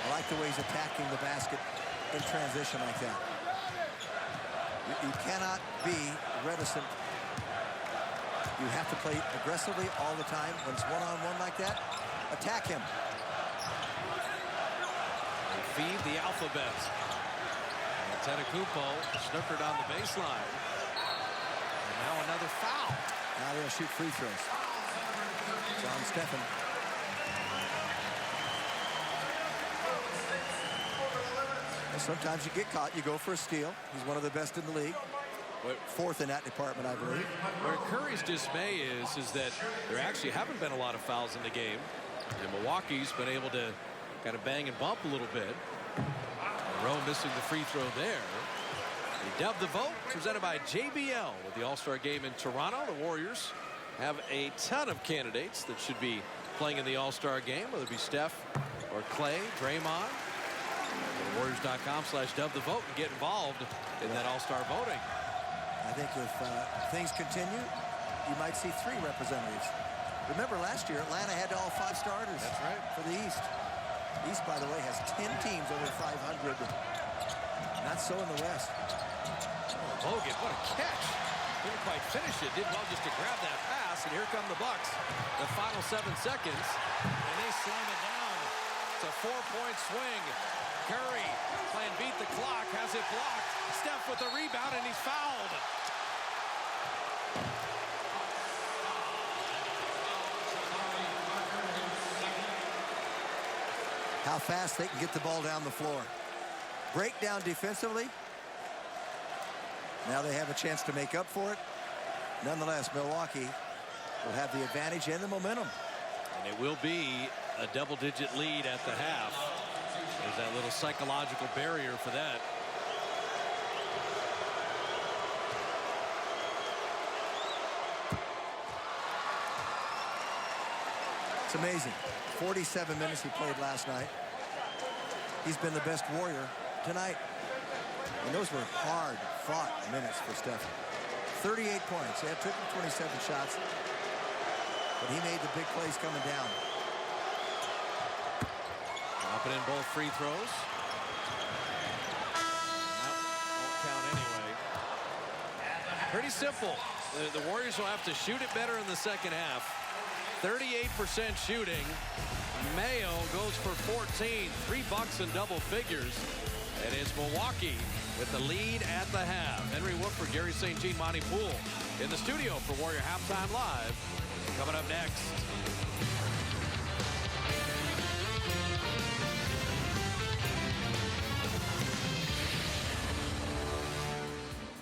Speaker 2: I like the way he's attacking the basket in transition like that. You cannot be reticent. You have to play aggressively all the time. When it's one-on-one like that, attack him.
Speaker 1: They feed the alphabet. Antetokounmpo snookered on the baseline. And now another foul.
Speaker 2: Now they'll shoot free throws. John Stephen. And sometimes you get caught, you go for a steal. He's one of the best in the league. 4th in that department, I believe.
Speaker 1: Where Curry's dismay is that there actually haven't been a lot of fouls in the game. And Milwaukee's been able to kind of bang and bump a little bit. Rowe missing the free throw there. The Dub the Vote presented by JBL with the All-Star game in Toronto. The Warriors have a ton of candidates that should be playing in the All-Star game, whether it be Steph or Klay, Draymond. Warriors.com/dubthevote and get involved in that All-Star voting.
Speaker 2: I think if things continue, you might see 3 representatives. Remember last year, Atlanta had all 5 starters.
Speaker 1: That's right.
Speaker 2: For the East. The East, by the way, has 10 teams over 500. Not so in the West.
Speaker 1: Hogan, what a catch. Didn't quite finish it. Did well just to grab that pass. And here come the Bucks. The final 7 seconds. And they slam it down. It's a 4-point swing. Curry playing beat the clock. Has it blocked. Steph with the rebound, and he's fouled.
Speaker 2: How fast they can get the ball down the floor. Breakdown defensively. Now they have a chance to make up for it. Nonetheless, Milwaukee will have the advantage and the momentum.
Speaker 1: And it will be a double-digit lead at the half. There's that little psychological barrier for that.
Speaker 2: It's amazing. 47 minutes he played last night. He's been the best Warrior tonight. And those were hard-fought minutes for Steph. 38 points. Yeah, it took him 27 shots. But he made the big plays coming down.
Speaker 1: Dropping in both free throws. That won't count anyway. Pretty simple. The Warriors will have to shoot it better in the second half. 38% shooting. Mayo goes for 14. $3 in double figures. And it's Milwaukee with the lead at the half. Henry Woodford, Gary St. Jean, Monty Poole in the studio for Warrior Halftime Live. Coming up next.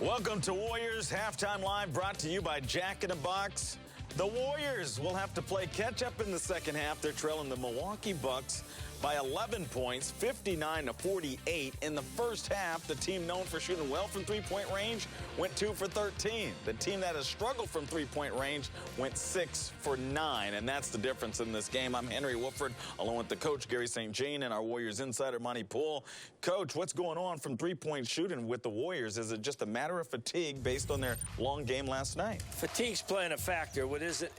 Speaker 5: Welcome to Warriors Halftime Live, brought to you by Jack in the Box. The Warriors will have to play catch-up in the second half. They're trailing the Milwaukee Bucks by 11 points, 59-48. In the first half, the team known for shooting well from three-point range went 2 for 13. The team that has struggled from three-point range went 6 for 9, and that's the difference in this game. I'm Henry Woodford, along with the coach, Gary St. Jean, and our Warriors insider, Monty Poole. Coach, what's going on from three-point shooting with the Warriors? Is it just a matter of fatigue based on their long game last night?
Speaker 6: Fatigue's playing a factor, what isn't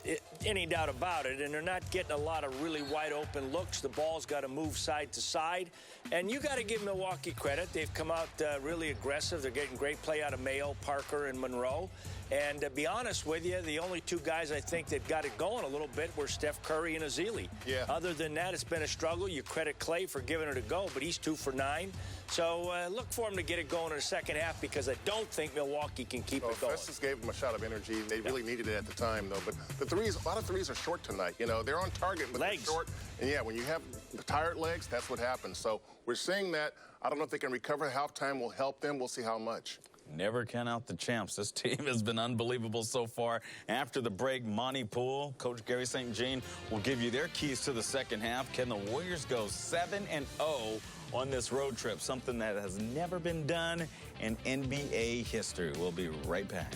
Speaker 6: any doubt about it, and they're not getting a lot of really wide-open looks. The ball's got to move side to side, and you got to give Milwaukee credit. They've come out really aggressive. They're getting great play out of Mayo, Parker, and Monroe. And to be honest with you, the only two guys I think that got it going a little bit were Steph Curry and Ezeli.
Speaker 7: Yeah.
Speaker 6: Other than that, it's been a struggle. You credit Clay for giving it a go, but he's 2 for 9. So look for him to get it going in the second half, because I don't think Milwaukee can keep it going.
Speaker 7: Festus gave them a shot of energy. They really needed it at the time, though. But the threes, a lot of threes are short tonight. You know, they're on target, but
Speaker 6: legs.
Speaker 7: They're short. And yeah, when you have the tired legs, that's what happens. So we're seeing that. I don't know if they can recover. Halftime will help them. We'll see how much.
Speaker 5: Never count out the champs. This team has been unbelievable so far. After the break, Monty Poole, Coach Gary St. Jean will give you their keys to the second half. Can the Warriors go 7-0 on this road trip? Something that has never been done in NBA history. We'll be right back.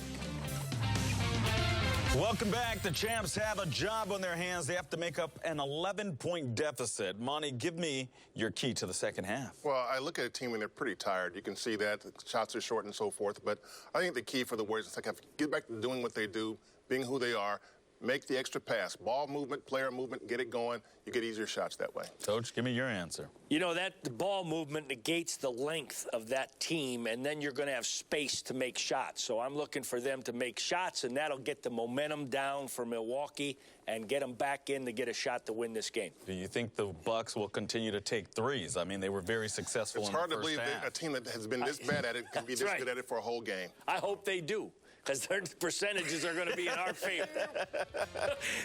Speaker 5: Welcome back. The champs have a job on their hands. They have to make up an 11-point deficit. Monty, give me your key to the second half.
Speaker 7: Well, I look at a team and they're pretty tired. You can see that. The shots are short and so forth. But I think the key for the Warriors is to get back to doing what they do, being who they are, make the extra pass. Ball movement, player movement, get it going. You get easier shots that way.
Speaker 5: Coach, give me your answer.
Speaker 6: You know, the ball movement negates the length of that team, and then you're going to have space to make shots. So I'm looking for them to make shots, and that'll get the momentum down for Milwaukee and get them back in to get a shot to win this game.
Speaker 5: Do you think the Bucks will continue to take threes? I mean, they were very successful in the first half.
Speaker 7: It's hard to believe a team that has been this bad at it can be this good at it for a whole game.
Speaker 6: I hope they do, because their percentages are going to be in our favor.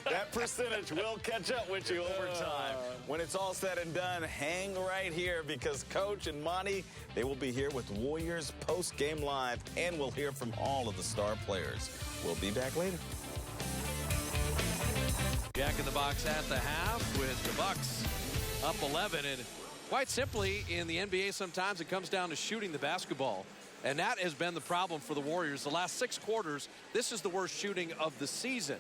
Speaker 5: That percentage will catch up with you over time. When it's all said and done, hang right here, because Coach and Monty, they will be here with Warriors post-game live, and we'll hear from all of the star players. We'll be back later.
Speaker 1: Jack in the Box at the half with the Bucks up 11. And quite simply, in the NBA, sometimes it comes down to shooting the basketball. And that has been the problem for the Warriors. The last 6 quarters, this is the worst shooting of the season.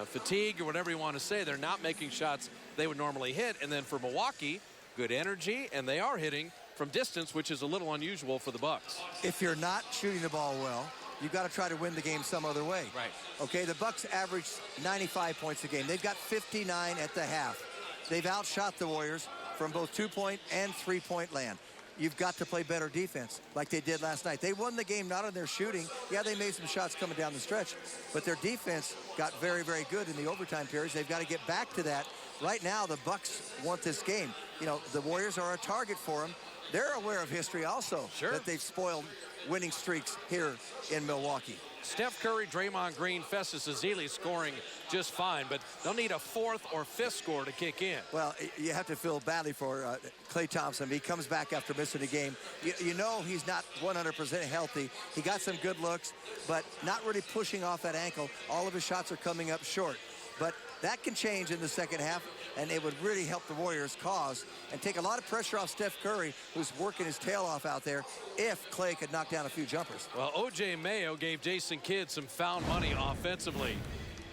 Speaker 1: Fatigue or whatever you want to say, they're not making shots they would normally hit. And then for Milwaukee, good energy, and they are hitting from distance, which is a little unusual for the Bucks.
Speaker 2: If you're not shooting the ball well, you've got to try to win the game some other way.
Speaker 1: Right.
Speaker 2: Okay, the Bucks average 95 points a game. They've got 59 at the half. They've outshot the Warriors from both 2-point and 3-point land. You've got to play better defense like they did last night. They won the game not on their shooting. Yeah, they made some shots coming down the stretch, but their defense got very, very good in the overtime periods. They've got to get back to that. Right now, the Bucks want this game. You know, the Warriors are a target for them. They're aware of history also, that they've spoiled winning streaks here in Milwaukee.
Speaker 1: Steph Curry, Draymond Green, Festus Ezeli scoring just fine, but they'll need a 4th or 5th score to kick in.
Speaker 2: Well, you have to feel badly for Klay Thompson. He comes back after missing a game. You know he's not 100% healthy. He got some good looks, but not really pushing off that ankle. All of his shots are coming up short. But that can change in the second half, and it would really help the Warriors' cause and take a lot of pressure off Steph Curry, who's working his tail off out there, if Klay could knock down a few jumpers.
Speaker 1: Well, O.J. Mayo gave Jason Kidd some found money offensively.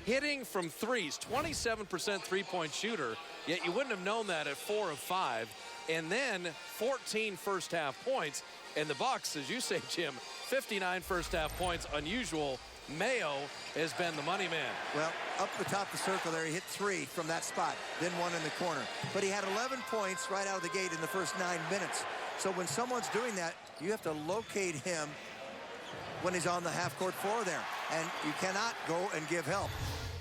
Speaker 1: Hitting from threes, 27% three-point shooter, yet you wouldn't have known that at 4 of 5. And then 14 first-half points. And the Bucks, as you say, Jim, 59 first-half points, unusual. Mayo has been the money man.
Speaker 2: Well, up the top of the circle there, he hit 3 from that spot, then 1 in the corner. But he had 11 points right out of the gate in the first 9 minutes. So when someone's doing that, you have to locate him when he's on the half-court floor there. And you cannot go and give help.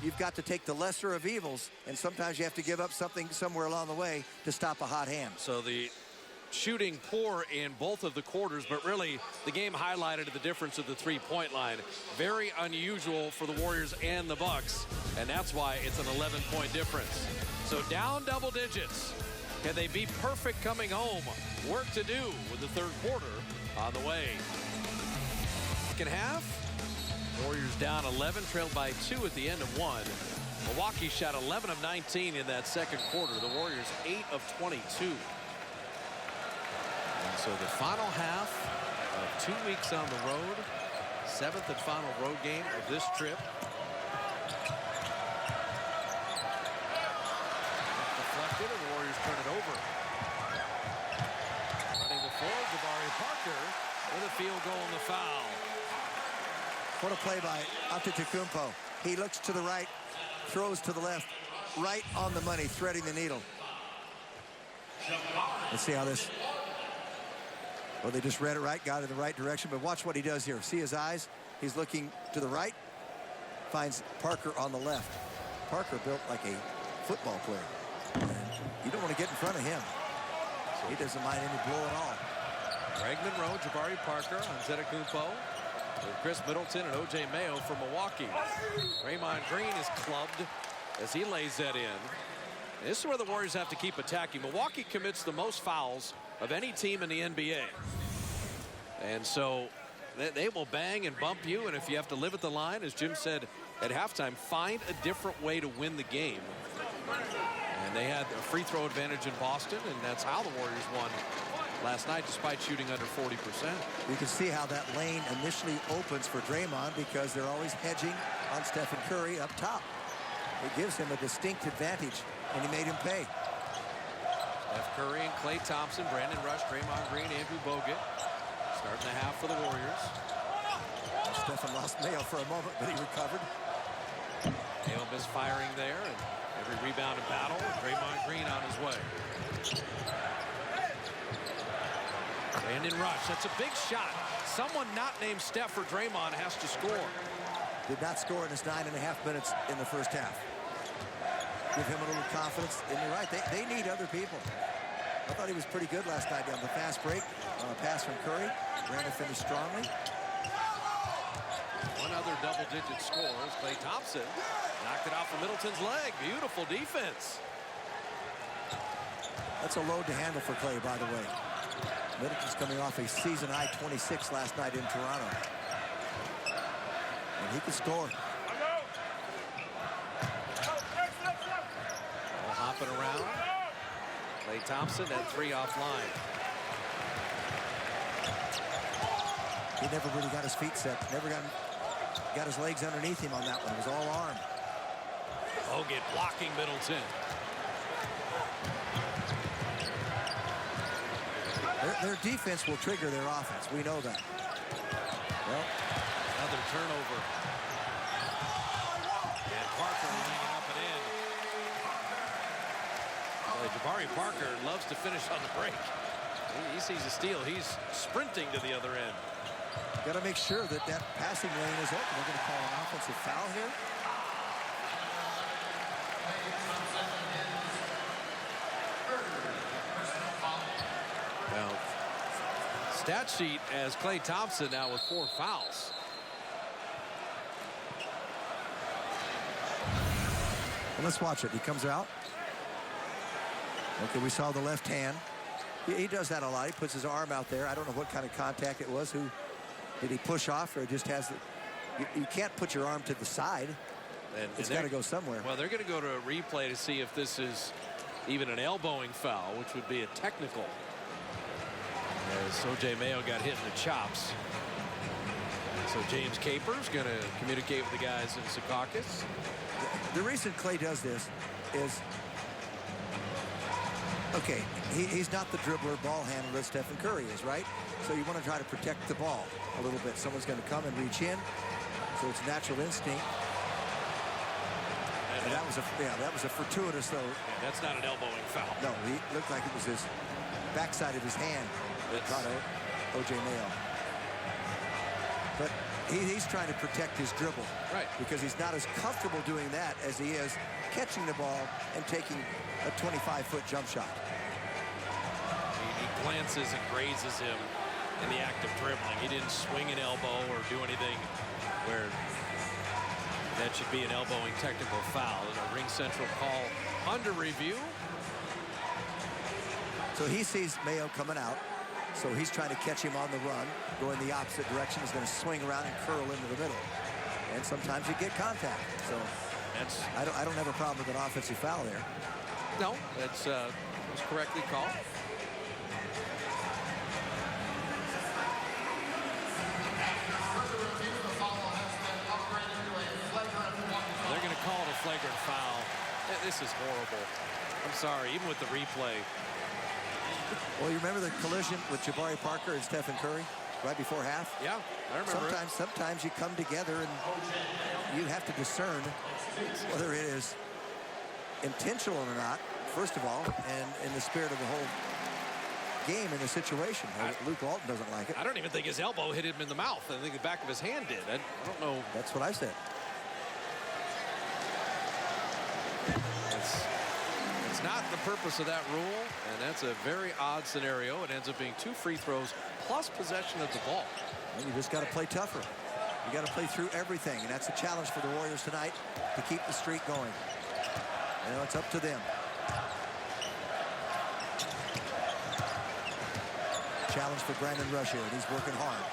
Speaker 2: You've got to take the lesser of evils, and sometimes you have to give up something somewhere along the way to stop a hot hand.
Speaker 1: So the shooting poor in both of the quarters, but really the game highlighted the difference of the three-point line. Very unusual for the Warriors and the Bucks, and that's why it's an 11-point difference. So down double digits. Can they be perfect coming home? Work to do with the third quarter on the way. Second half, Warriors down 11, trailed by 2 at the end of 1. Milwaukee shot 11 of 19 in that second quarter. The Warriors 8 of 22. And so the final half of 2 weeks on the road, 7th and final road game of this trip. Deflected, and the Warriors turn it over. Running the floor, Jabari Parker with a field goal and the foul.
Speaker 2: What a play by Antetokounmpo. He looks to the right, throws to the left, right on the money, threading the needle. Let's see how this... Well, they just read it right, got it in the right direction, but watch what he does here. See his eyes? He's looking to the right, finds Parker on the left. Parker built like a football player. You don't want to get in front of him. He doesn't mind any blow at all.
Speaker 1: Greg Monroe, Jabari Parker, Antetokounmpo, with Chris Middleton and O.J. Mayo from Milwaukee. Draymond Green is clubbed as he lays that in. This is where the Warriors have to keep attacking. Milwaukee commits the most fouls of any team in the NBA. And so they will bang and bump you, and if you have to live at the line, as Jim said at halftime, find a different way to win the game. And they had a free throw advantage in Boston, and that's how the Warriors won last night, despite shooting under 40%.
Speaker 2: You can see how that lane initially opens for Draymond because they're always hedging on Stephen Curry up top. It gives him a distinct advantage, and he made him pay.
Speaker 1: Steph Curry and Klay Thompson, Brandon Rush, Draymond Green, Andrew Bogut starting the half for the Warriors.
Speaker 2: Well, Stephen lost Mayo for a moment, but he recovered.
Speaker 1: Mayo misfiring there, and every rebound and battle. Draymond Green on his way. Brandon Rush, that's a big shot. Someone not named Steph or Draymond has to score.
Speaker 2: Did not score in his 9.5 minutes in the first half. Give him a little confidence. And you're right, they need other people. I thought he was pretty good last night on the fast break. On a pass from Curry. Brandon finished strongly.
Speaker 1: One other double-digit score is Klay Thompson. Knocked it off of Middleton's leg. Beautiful defense.
Speaker 2: That's a load to handle for Klay, by the way. Middleton's coming off a season-high 26 last night in Toronto. And he can score.
Speaker 1: Ball hopping around. Klay Thompson, that 3 offline.
Speaker 2: He never really got his feet set. Never got his legs underneath him on that one. It was all arm.
Speaker 1: Bogut blocking Middleton.
Speaker 2: Their defense will trigger their offense. We know that. Well,
Speaker 1: another turnover. And Parker laying it up and in. Jabari Parker loves to finish on the break. He sees a steal. He's sprinting to the other end.
Speaker 2: Got to make sure that passing lane is open. They're going to call an offensive foul here.
Speaker 1: Well, stat sheet as Klay Thompson now with 4 fouls.
Speaker 2: Well, let's watch it. He comes out. Okay, we saw the left hand. He does that a lot. He puts his arm out there. I don't know what kind of contact it was. Did he push off, or just has you can't put your arm to the side. It's got to go somewhere.
Speaker 1: Well, they're going to go to a replay to see if this is even an elbowing foul, which would be a technical. As O.J. Mayo got hit in the chops. So James Capers going to communicate with the guys in Secaucus.
Speaker 2: The reason Klay does this is, okay, he's not the dribbler, ball handler that Stephen Curry is, right? So you want to try to protect the ball a little bit. Someone's going to come and reach in, so it's natural instinct. And that was a fortuitous, though.
Speaker 1: Yeah, that's not an elbowing foul.
Speaker 2: No, he looked like it was his backside of his hand that caught O.J. Mayo. But he's trying to protect his dribble.
Speaker 1: Right.
Speaker 2: Because he's not as comfortable doing that as he is catching the ball and taking a 25-foot jump shot.
Speaker 1: He glances and grazes him in the act of dribbling. He didn't swing an elbow or do anything where that should be an elbowing technical foul. And a Ring Central call under review.
Speaker 2: So he sees Mayo coming out. So he's trying to catch him on the run, going the opposite direction. He's going to swing around and curl into the middle. And sometimes you get contact. So I don't have a problem with an offensive foul there.
Speaker 1: No, that's was correctly called. They're going to call it a flagrant foul. This is horrible. I'm sorry, even with the replay.
Speaker 2: Well, you remember the collision with Jabari Parker and Stephen Curry right before half?
Speaker 1: Yeah, I remember.
Speaker 2: Sometimes you come together and you have to discern whether it is intentional or not, first of all, and in the spirit of the whole game in the situation. Luke Walton doesn't like it.
Speaker 1: I don't even think his elbow hit him in the mouth. I think the back of his hand did. I don't know.
Speaker 2: That's what I said.
Speaker 1: It's not the purpose of that rule, and that's a very odd scenario. It ends up being 2 free throws plus possession of the ball.
Speaker 2: And you just got to play tougher. You got to play through everything, and that's a challenge for the Warriors tonight to keep the streak going. You know, it's up to them. Challenge for Brandon Rush here, and he's working hard.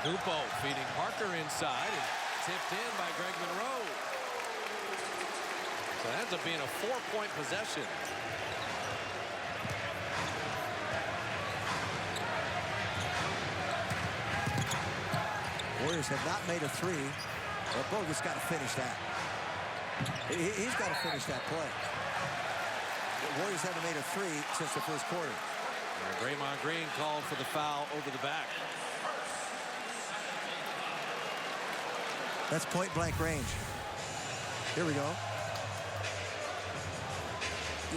Speaker 1: Kupo feeding Parker inside and tipped in by Greg Monroe. So it ends up being a 4-point possession.
Speaker 2: Warriors have not made a 3. But Bogut's got to finish that. He's got to finish that play. The Warriors haven't made a 3 since the first quarter.
Speaker 1: And Draymond Green called for the foul over the back.
Speaker 2: That's point-blank range. Here we go.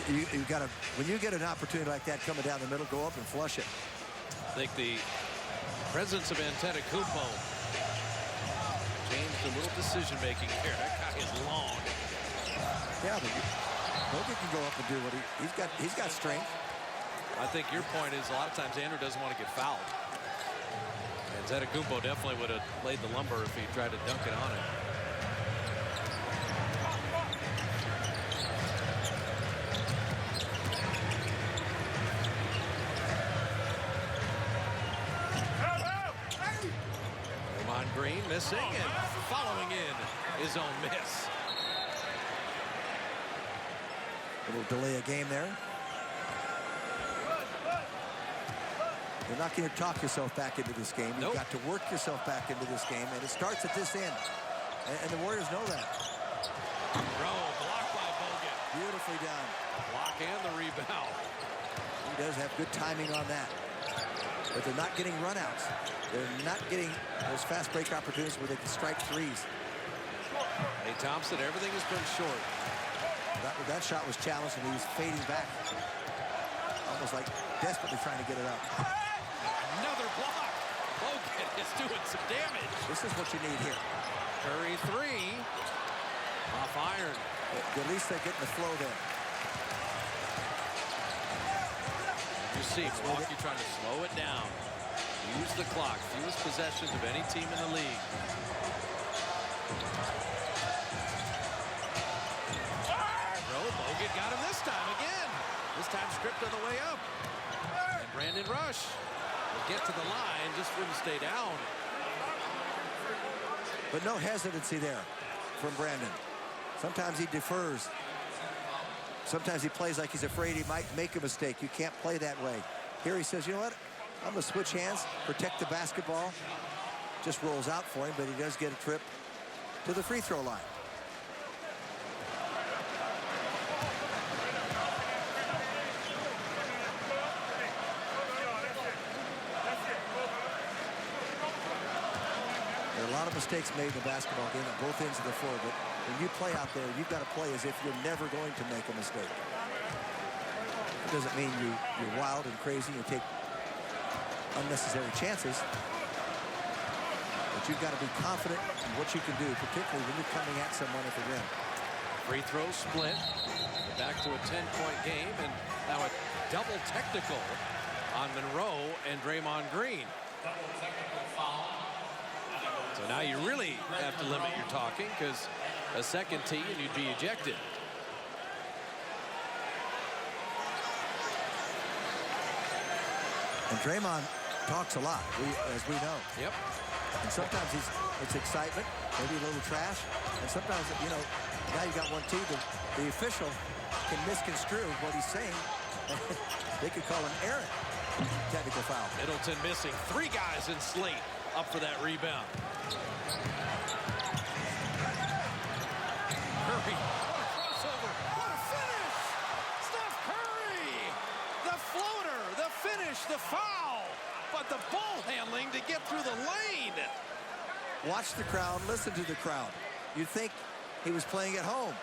Speaker 2: You got to, when you get an opportunity like that coming down the middle, go up and flush it.
Speaker 1: I think the presence of Antetokounmpo changed a little decision-making here. That guy is long.
Speaker 2: Yeah, but Bogut can go up and do what he's got strength.
Speaker 1: I think your point is a lot of times Andrew doesn't want to get fouled. Antetokounmpo definitely would have laid the lumber if he tried to dunk it on it. Draymond Green missing and following in his own miss.
Speaker 2: A little delay of game there. You're not going to talk yourself back into this game. You've got to work yourself back into this game, and it starts at this end. And the Warriors know that.
Speaker 1: Rowe blocked by Bogut.
Speaker 2: Beautifully done.
Speaker 1: Block and the rebound.
Speaker 2: He does have good timing on that. But they're not getting runouts. They're not getting those fast break opportunities where they can strike threes.
Speaker 1: Hey, Thompson, everything has been short.
Speaker 2: That shot was challenged, and he was fading back. Almost like desperately trying to get it up.
Speaker 1: Another block. Bogut is doing some damage.
Speaker 2: This is what you need here.
Speaker 1: Curry 3. Off iron.
Speaker 2: At least they're getting the flow there.
Speaker 1: You see Milwaukee trying to slow it down. Use the clock. Fewest possessions of any team in the league. Bogut got him this time again. This time stripped on the way up. And Brandon Rush will get to the line, just wouldn't stay down.
Speaker 2: But no hesitancy there from Brandon. Sometimes he defers. Sometimes he plays like he's afraid he might make a mistake. You can't play that way. Here he says, you know what? I'm going to switch hands, protect the basketball. Just rolls out for him, but he does get a trip to the free throw line. There are a lot of mistakes made in the basketball game at both ends of the floor, but when you play out there, you've got to play as if you're never going to make a mistake. It doesn't mean you're wild and crazy and take unnecessary chances, but you've got to be confident in what you can do, particularly when you're coming at someone at the rim.
Speaker 1: Free throw split. back to a 10-point game, and now a double technical on Monroe and Draymond Green. So now you really have to limit your talking, because a second tee and you'd be ejected.
Speaker 2: And Draymond talks a lot, as we know.
Speaker 1: Yep.
Speaker 2: And sometimes it's excitement, maybe a little trash, and sometimes, you know, now you got one tee, the official can misconstrue what he's saying. They could call an errant technical foul.
Speaker 1: Middleton missing 3 guys in slate up for that rebound. Curry, what a crossover, what a finish! Steph Curry! The floater, the finish, the foul, but the ball handling to get through the lane.
Speaker 2: Watch the crowd, listen to the crowd. You'd think he was playing at home.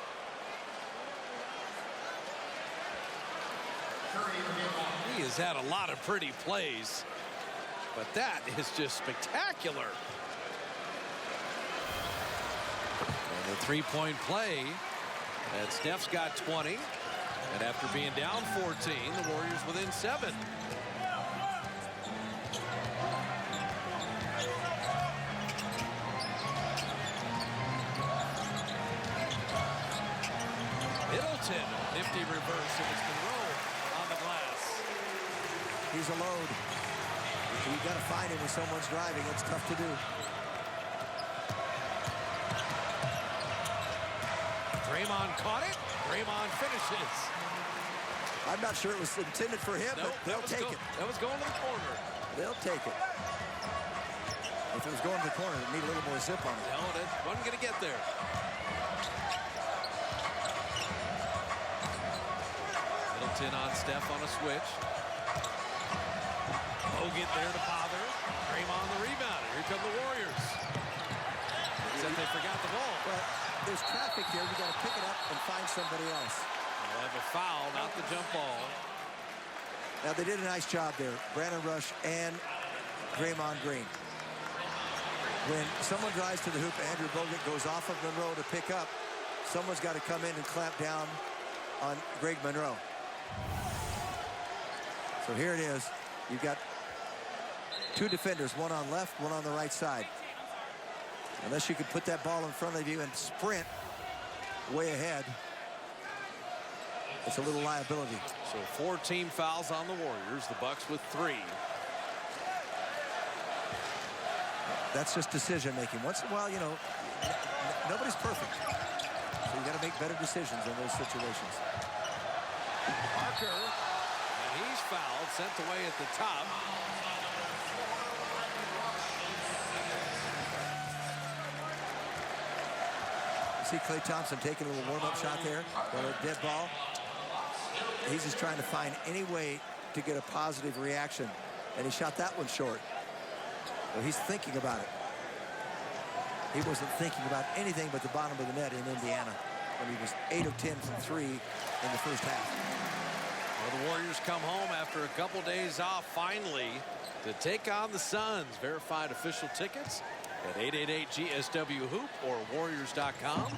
Speaker 1: He has had a lot of pretty plays, but that is just spectacular. And the three-point play, and Steph's got 20, and after being down 14, the Warriors within 7. Middleton, nifty reverse, and it's Monroe on the glass.
Speaker 2: He's a load. You got to find him when someone's driving. It's tough to do.
Speaker 1: Draymond caught it. Draymond finishes.
Speaker 2: I'm not sure it was intended for him, but they'll take it.
Speaker 1: That was going to the corner.
Speaker 2: They'll take it. If it was going to the corner, it'd need a little more zip on it.
Speaker 1: No, that wasn't going to get there. Middleton on Steph on a switch. Bogut there to bother. Draymond the rebounder. Here come the Warriors. Except they forgot the ball.
Speaker 2: But there's traffic here. We got to pick it up and find somebody else.
Speaker 1: They'll have a foul, not the jump ball.
Speaker 2: Now, they did a nice job there. Brandon Rush and Draymond Green. When someone drives to the hoop, Andrew Bogut goes off of Monroe to pick up, someone's got to come in and clamp down on Greg Monroe. So here it is. You've got 2 defenders, one on left, one on the right side. Unless you can put that ball in front of you and sprint way ahead, it's a little liability.
Speaker 1: So 4 team fouls on the Warriors, the Bucks with 3.
Speaker 2: That's just decision making. Once in a while, you know, nobody's perfect. So you got to make better decisions in those situations.
Speaker 1: Parker, and he's fouled, sent away at the top.
Speaker 2: You see Klay Thompson taking a little warm-up shot there, a dead ball. He's just trying to find any way to get a positive reaction, and he shot that one short. Well, he's thinking about it. He wasn't thinking about anything but the bottom of the net in Indiana when he was 8 of 10 from 3 in the first half.
Speaker 1: Well, the Warriors come home after a couple days off finally to take on the Suns. Verified official tickets at 888-GSW-HOOP or Warriors.com.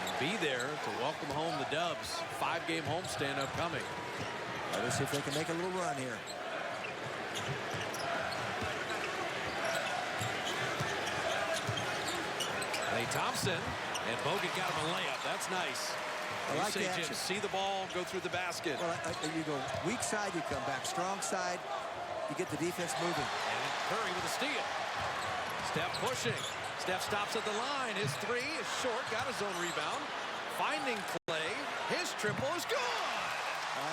Speaker 1: And be there to welcome home the Dubs. 5-game homestand upcoming.
Speaker 2: Let's see if they can make a little run here.
Speaker 1: Klay Thompson, and Bogut got him a layup. That's nice.
Speaker 2: I like the action.
Speaker 1: See the ball go through the basket.
Speaker 2: Well, you go weak side, you come back strong side, you get the defense moving.
Speaker 1: And Curry with a steal. Steph pushing. Steph stops at the line. His 3 is short. Got his own rebound. Finding Klay. His triple is good.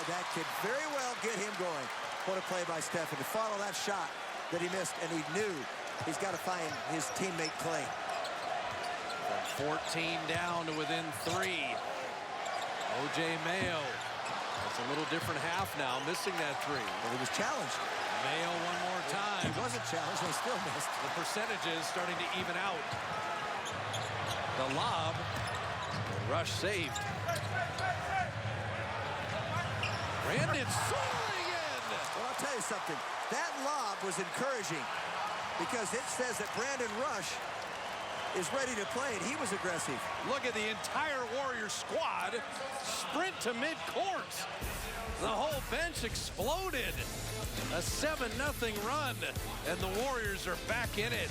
Speaker 2: That could very well get him going. What a play by Steph. And to follow that shot that he missed, and he knew he's got to find his teammate Klay.
Speaker 1: From 14 down to within 3. O.J. Mayo. It's a little different half now, missing that 3.
Speaker 2: Well, he was challenged.
Speaker 1: Mayo one more time.
Speaker 2: He wasn't challenged, they still missed.
Speaker 1: The percentages starting to even out. The lob. Rush saved. Brandon soaring in.
Speaker 2: Well, I'll tell you something. That lob was encouraging because it says that Brandon Rush is ready to play, and he was aggressive.
Speaker 1: Look at the entire Warriors squad sprint to midcourt. The whole bench exploded. A 7-0 run, and the Warriors are back in it.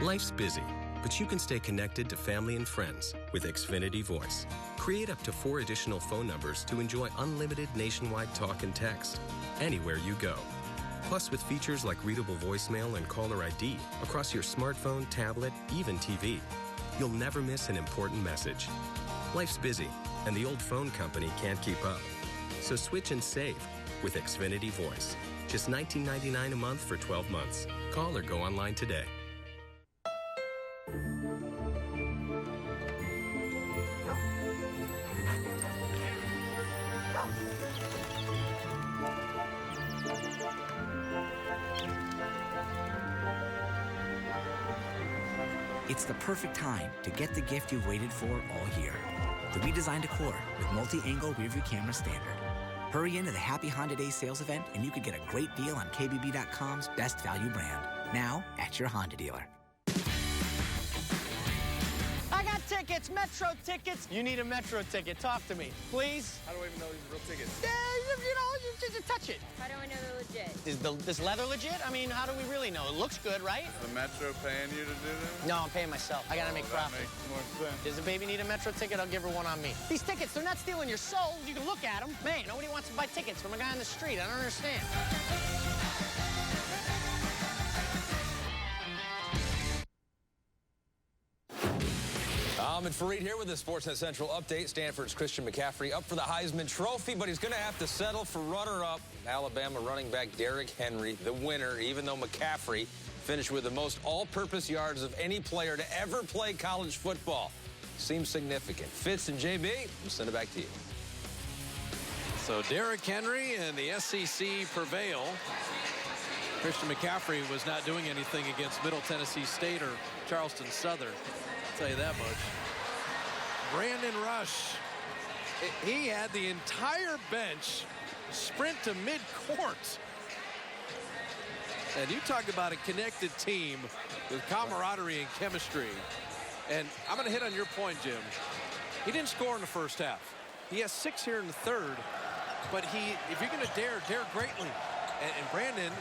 Speaker 13: Life's busy, but you can stay connected to family and friends with Xfinity Voice. Create up to 4 additional phone numbers to enjoy unlimited nationwide talk and text anywhere you go. Plus, with features like readable voicemail and caller ID across your smartphone, tablet, even TV, you'll never miss an important message. Life's busy, and the old phone company can't keep up. So switch and save with Xfinity Voice. Just $19.99 a month for 12 months. Call or go online today.
Speaker 14: It's the perfect time to get the gift you've waited for all year. The redesigned Accord with multi-angle rearview camera standard. Hurry into the Happy Honda Days sales event and you could get a great deal on KBB.com's best value brand. Now at your Honda dealer.
Speaker 15: I got tickets, Metro tickets. You need a Metro ticket. Talk to me, please.
Speaker 16: How do I even know these are real tickets?
Speaker 15: You just touch it.
Speaker 17: How do I know they're legit?
Speaker 15: Is this leather legit? I mean, how do we really know? It looks good, right?
Speaker 16: Is the Metro paying you to do this?
Speaker 15: No, I'm paying myself. I gotta make profit.
Speaker 16: That makes more sense.
Speaker 15: Does the baby need a Metro ticket? I'll give her one on me. These tickets, they're not stealing your soul. You can look at them. Man, nobody wants to buy tickets from a guy on the street. I don't understand.
Speaker 18: And Fareed here with the Sportsnet Central update. Stanford's Christian McCaffrey up for the Heisman Trophy, but he's going to have to settle for runner-up. Alabama running back Derrick Henry, the winner, even though McCaffrey finished with the most all-purpose yards of any player to ever play college football. Seems significant. Fitz and JB, we'll send it back to you.
Speaker 1: So Derrick Henry and the SEC prevail. Christian McCaffrey was not doing anything against Middle Tennessee State or Charleston Southern. I'll tell you that much. Brandon Rush, he had the entire bench sprint to midcourt. And you talk about a connected team with camaraderie and chemistry. And I'm going to hit on your point, Jim. He didn't score in the first half. He has 6 here in the third. But if you're going to dare greatly. And Brandon,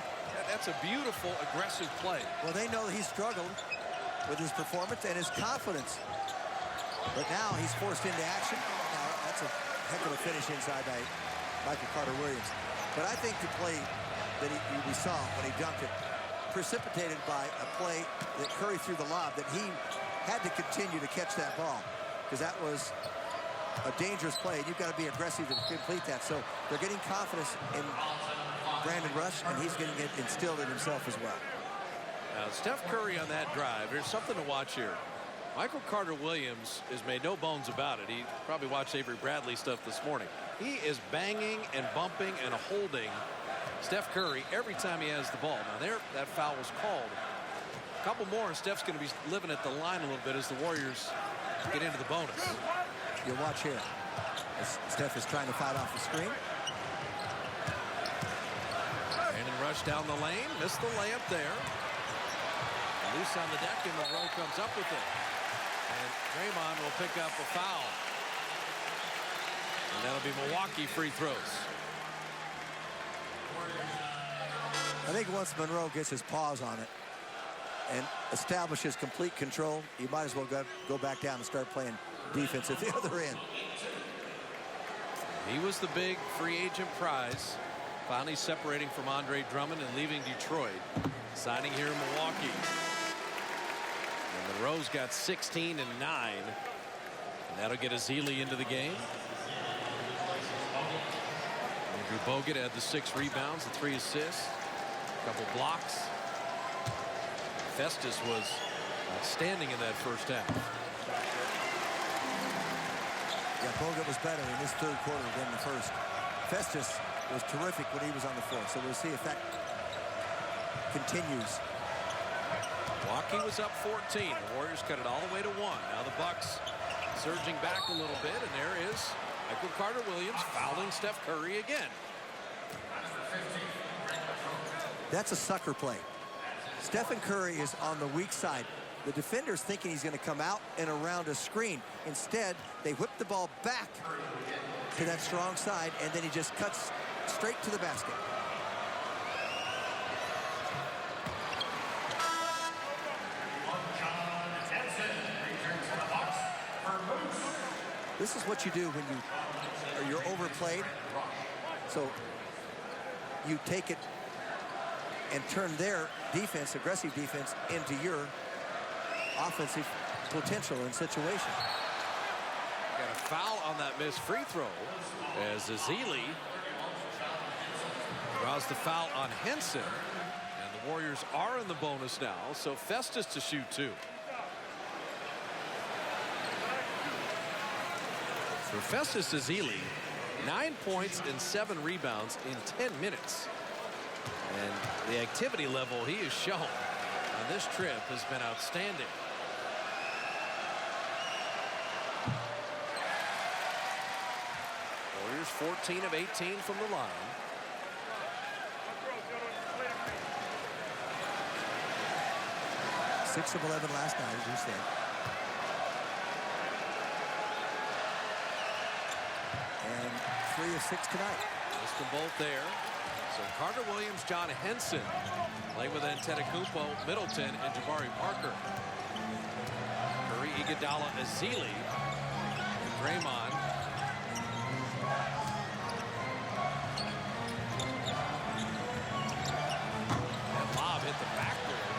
Speaker 1: that's a beautiful, aggressive play.
Speaker 2: Well, they know he struggled with his performance and his confidence. But now he's forced into action. Now, that's a heck of a finish inside by Michael Carter-Williams. But I think the play that we saw when he dunked it, precipitated by a play that Curry threw the lob, that he had to continue to catch that ball, because that was a dangerous play, and you've got to be aggressive to complete that. So they're getting confidence in Brandon Rush, and he's getting it instilled in himself as well.
Speaker 1: Now, Steph Curry on that drive, there's something to watch here. Michael Carter-Williams has made no bones about it. He probably watched Avery Bradley stuff this morning. He is banging and bumping and holding Steph Curry every time he has the ball. Now, that foul was called. A couple more, and Steph's going to be living at the line a little bit as the Warriors get into the bonus.
Speaker 2: You'll watch here. Steph is trying to fight off the screen.
Speaker 1: Brandon Rush down the lane. Missed the layup there. Loose on the deck, and Monroe comes up with it. And Draymond will pick up a foul. And that'll be Milwaukee free throws.
Speaker 2: I think once Monroe gets his paws on it and establishes complete control, you might as well go back down and start playing defense at the other end.
Speaker 1: He was the big free agent prize, finally separating from Andre Drummond and leaving Detroit, signing here in Milwaukee. And Monroe's got 16 and 9, and that'll get Ezeli into the game. Andrew Bogut had the 6 rebounds, the 3 assists, a couple blocks. Festus was outstanding in that first half.
Speaker 2: Yeah, Bogut was better in this third quarter than the first. Festus was terrific when he was on the floor, so we'll see if that continues.
Speaker 1: Milwaukee was up 14. The Warriors cut it all the way to 1. Now the Bucks surging back a little bit, and there is Michael Carter-Williams fouling Steph Curry again.
Speaker 2: That's a sucker play. Stephen Curry is on the weak side. The defender's thinking he's going to come out and around a screen. Instead, they whip the ball back to that strong side, and then he just cuts straight to the basket. This is what you do when you're overplayed. So you take it and turn their defense, aggressive defense, into your offensive potential and situation.
Speaker 1: Got a foul on that missed free throw as Ezeli draws the foul on Henson. And the Warriors are in the bonus now, so Festus to shoot 2. For Festus Ezeli, 9 points and 7 rebounds in 10 minutes. And the activity level he has shown on this trip has been outstanding. Warriors 14 of 18 from the line.
Speaker 2: Six of 11 last night, as you said. And 3 of 6 tonight.
Speaker 1: Missed them both there. So Carter Williams, John Henson playing with Antetokounmpo, Middleton, and Jabari Parker. Curry, Iguodala, Ezeli, and Draymond. And Lob hit the backboard.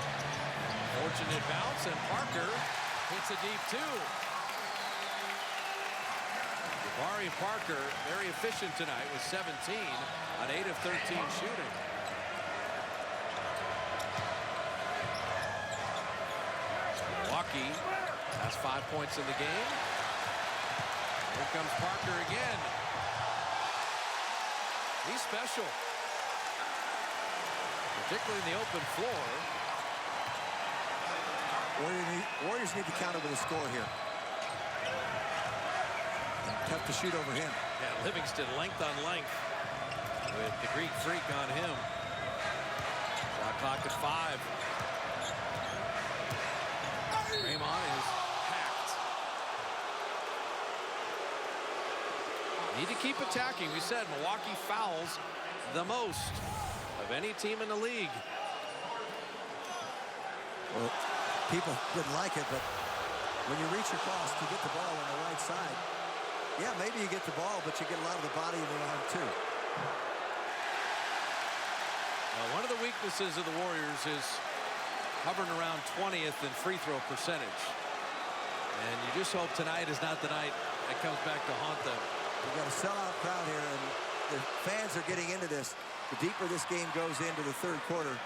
Speaker 1: Fortunate bounce, and Parker hits a deep 2. Jabari Parker, very efficient tonight with 17 on 8 of 13 shooting. Milwaukee has 5 points in the game. Here comes Parker again. He's special, particularly in the open floor.
Speaker 2: Warriors need to counter with a score here. Tough to shoot over him.
Speaker 1: Yeah, Livingston length on length with the Greek Freak on him. Shot clock at 5. Draymond is hacked. Need to keep attacking. We said Milwaukee fouls the most of any team in the league.
Speaker 2: Well, people didn't like it, but when you reach across to get the ball on the right side, yeah, maybe you get the ball, but you get a lot of the body in the arm, too.
Speaker 1: Now, one of the weaknesses of the Warriors is hovering around 20th in free throw percentage. And you just hope tonight is not the night that comes back to haunt them.
Speaker 2: We've got a sellout crowd here, and the fans are getting into this. The deeper this game goes into the third quarter,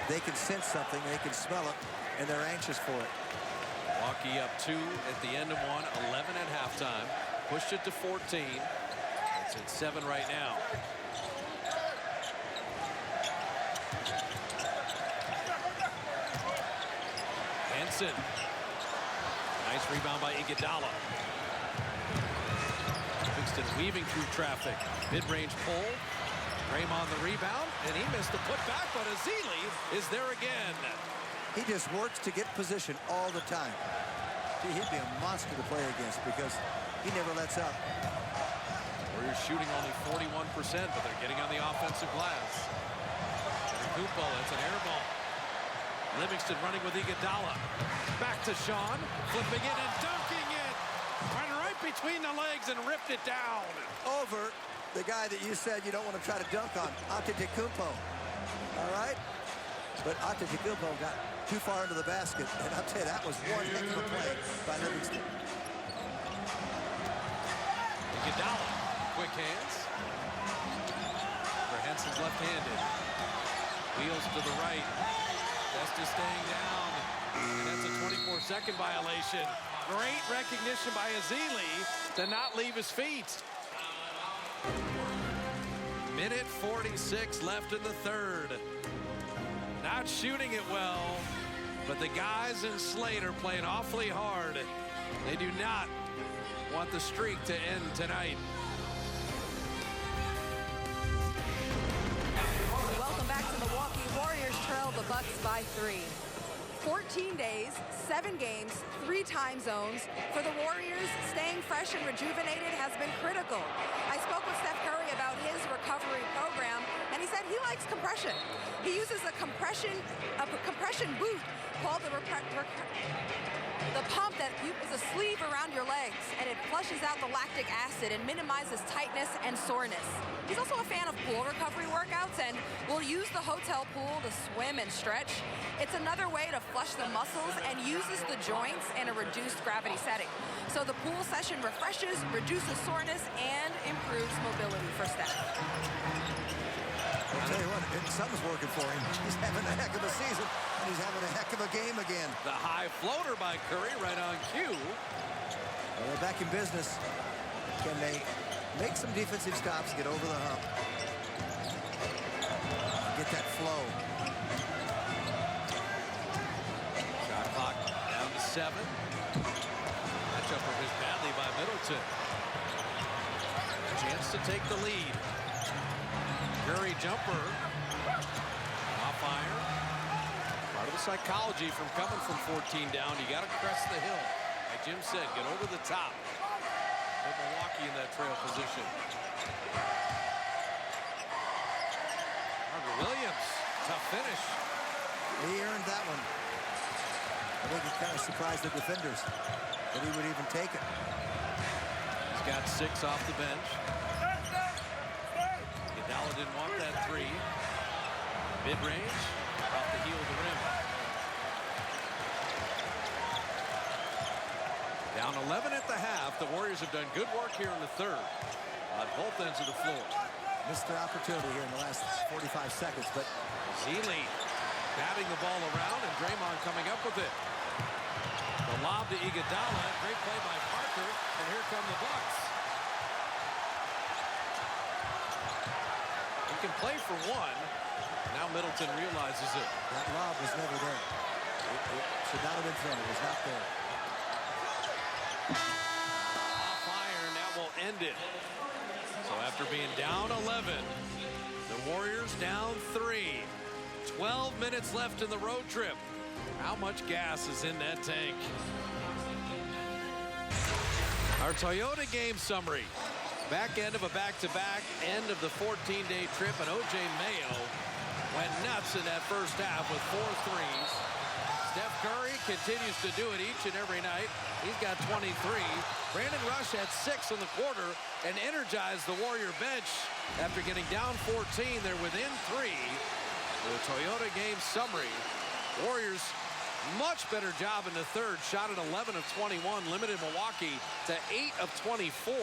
Speaker 2: they can sense something, they can smell it, and they're anxious for it.
Speaker 1: Milwaukee up 2 at the end of 1, 11 at halftime. Pushed it to 14. It's at 7 right now. Henson. Nice rebound by Iguodala. Livingston weaving through traffic. Mid-range pull. Draymond the rebound, and he missed the putback, but Ezeli is there again.
Speaker 2: He just works to get position all the time. Gee, he'd be a monster to play against because he never lets up.
Speaker 1: Warriors shooting only 41%, but they're getting on the offensive glass. Antetokounmpo, that's an air ball. Livingston running with Iguodala. Back to Sean, flipping it and dunking it. Went right between the legs and ripped it down.
Speaker 2: Over the guy that you said you don't want to try to dunk on, Antetokounmpo. All right? But Antetokounmpo got too far into the basket, and I'll tell you, that was one heck of a play by Livingston.
Speaker 1: Iguodala, quick hands. For Henson's left-handed. Wheels to the right. Festus staying down. And that's a 24-second violation. Great recognition by Ezeli to not leave his feet. Minute 46 left in the third. Not shooting it well, but the guys in Slate are playing awfully hard. They do not want the streak to end tonight.
Speaker 10: Welcome back to Milwaukee. Warriors trail the by 3. 14 days, 7 games, 3 time zones. For the Warriors, staying fresh and rejuvenated has been critical. I spoke with Steph Curry about his recovery program, and he said he likes compression. He uses a compression boot called the pump that is a sleeve around your legs, and it flushes out the lactic acid and minimizes tightness and soreness. He's also a fan of pool recovery workouts and will use the hotel pool to swim and stretch. It's another way to flush the muscles and uses the joints in a reduced gravity setting. So the pool session refreshes, reduces soreness, and improves mobility for Steph.
Speaker 2: I'll tell you what, something's working for him. He's having a heck of a season, and he's having a heck of a game again.
Speaker 1: The high floater by Curry right on cue.
Speaker 2: Well, they're back in business. Can they make some defensive stops, get over the hump, get that flow?
Speaker 1: Shot clock down to 7. Matchup is badly by Middleton. Chance to take the lead. Curry jumper. Off iron. Part of the psychology from coming from 14 down. You got to crest the hill. Like Jim said, get over the top. Put Milwaukee in that trail position. Marvin Williams. Tough finish.
Speaker 2: He earned that one. I think he kind of surprised the defenders that he would even take it.
Speaker 1: He's got 6 off the bench. Iguodala didn't want that 3. Mid-range, off the heel of the rim. Down 11 at the half. The Warriors have done good work here in the third on both ends of the floor.
Speaker 2: Missed their opportunity here in the last 45 seconds, but
Speaker 1: Zealy batting the ball around, and Draymond coming up with it. The lob to Iguodala. Great play by Parker, and here come the Bucks. He can play for 1. Now Middleton realizes it.
Speaker 2: That lob was never there. It should not have been thrown. It was not there.
Speaker 1: Off iron, that will end it. So after being down 11, the Warriors down 3. 12 minutes left in the road trip. How much gas is in that tank? Our Toyota game summary. Back end of a back-to-back, end of the 14-day trip, and O.J. Mayo went nuts in that first half with 4 threes. Steph Curry continues to do it each and every night. He's got 23. Brandon Rush had 6 in the quarter and energized the Warrior bench after getting down 14. They're within 3. The Toyota game summary. Warriors, much better job in the third. Shot at 11 of 21, limited Milwaukee to 8 of 24.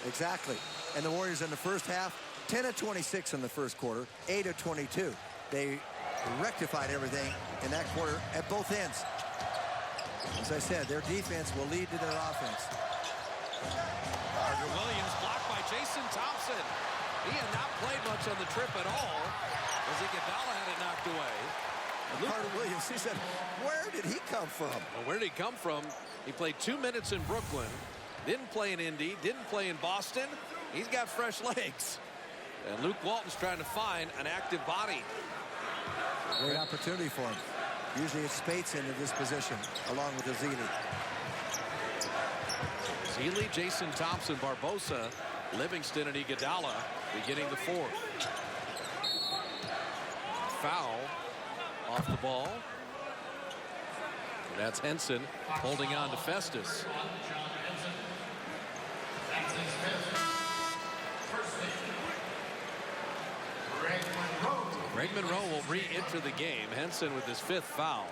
Speaker 2: Exactly. And the Warriors in the first half, 10 of 26 in the first quarter, 8 of 22. They rectified everything in that quarter at both ends. As I said, their defense will lead to their offense.
Speaker 1: Marvin Williams blocked by Jason Thompson. He had not played much on the trip at all as Iguodala had it knocked away.
Speaker 2: Marvin Williams, he said, where did he come from?
Speaker 1: Well, where did he come from? He played 2 minutes in Brooklyn. Didn't play in Indy, didn't play in Boston. He's got fresh legs. And Luke Walton's trying to find an active body.
Speaker 2: Great opportunity for him. Usually it's Spates into this position, along with Zealy.
Speaker 1: Zealy, Jason Thompson, Barbosa, Livingston, and Iguodala beginning the fourth. Foul off the ball. And that's Henson holding on to Festus. Greg Monroe will re-enter the game. Henson with his 5th foul.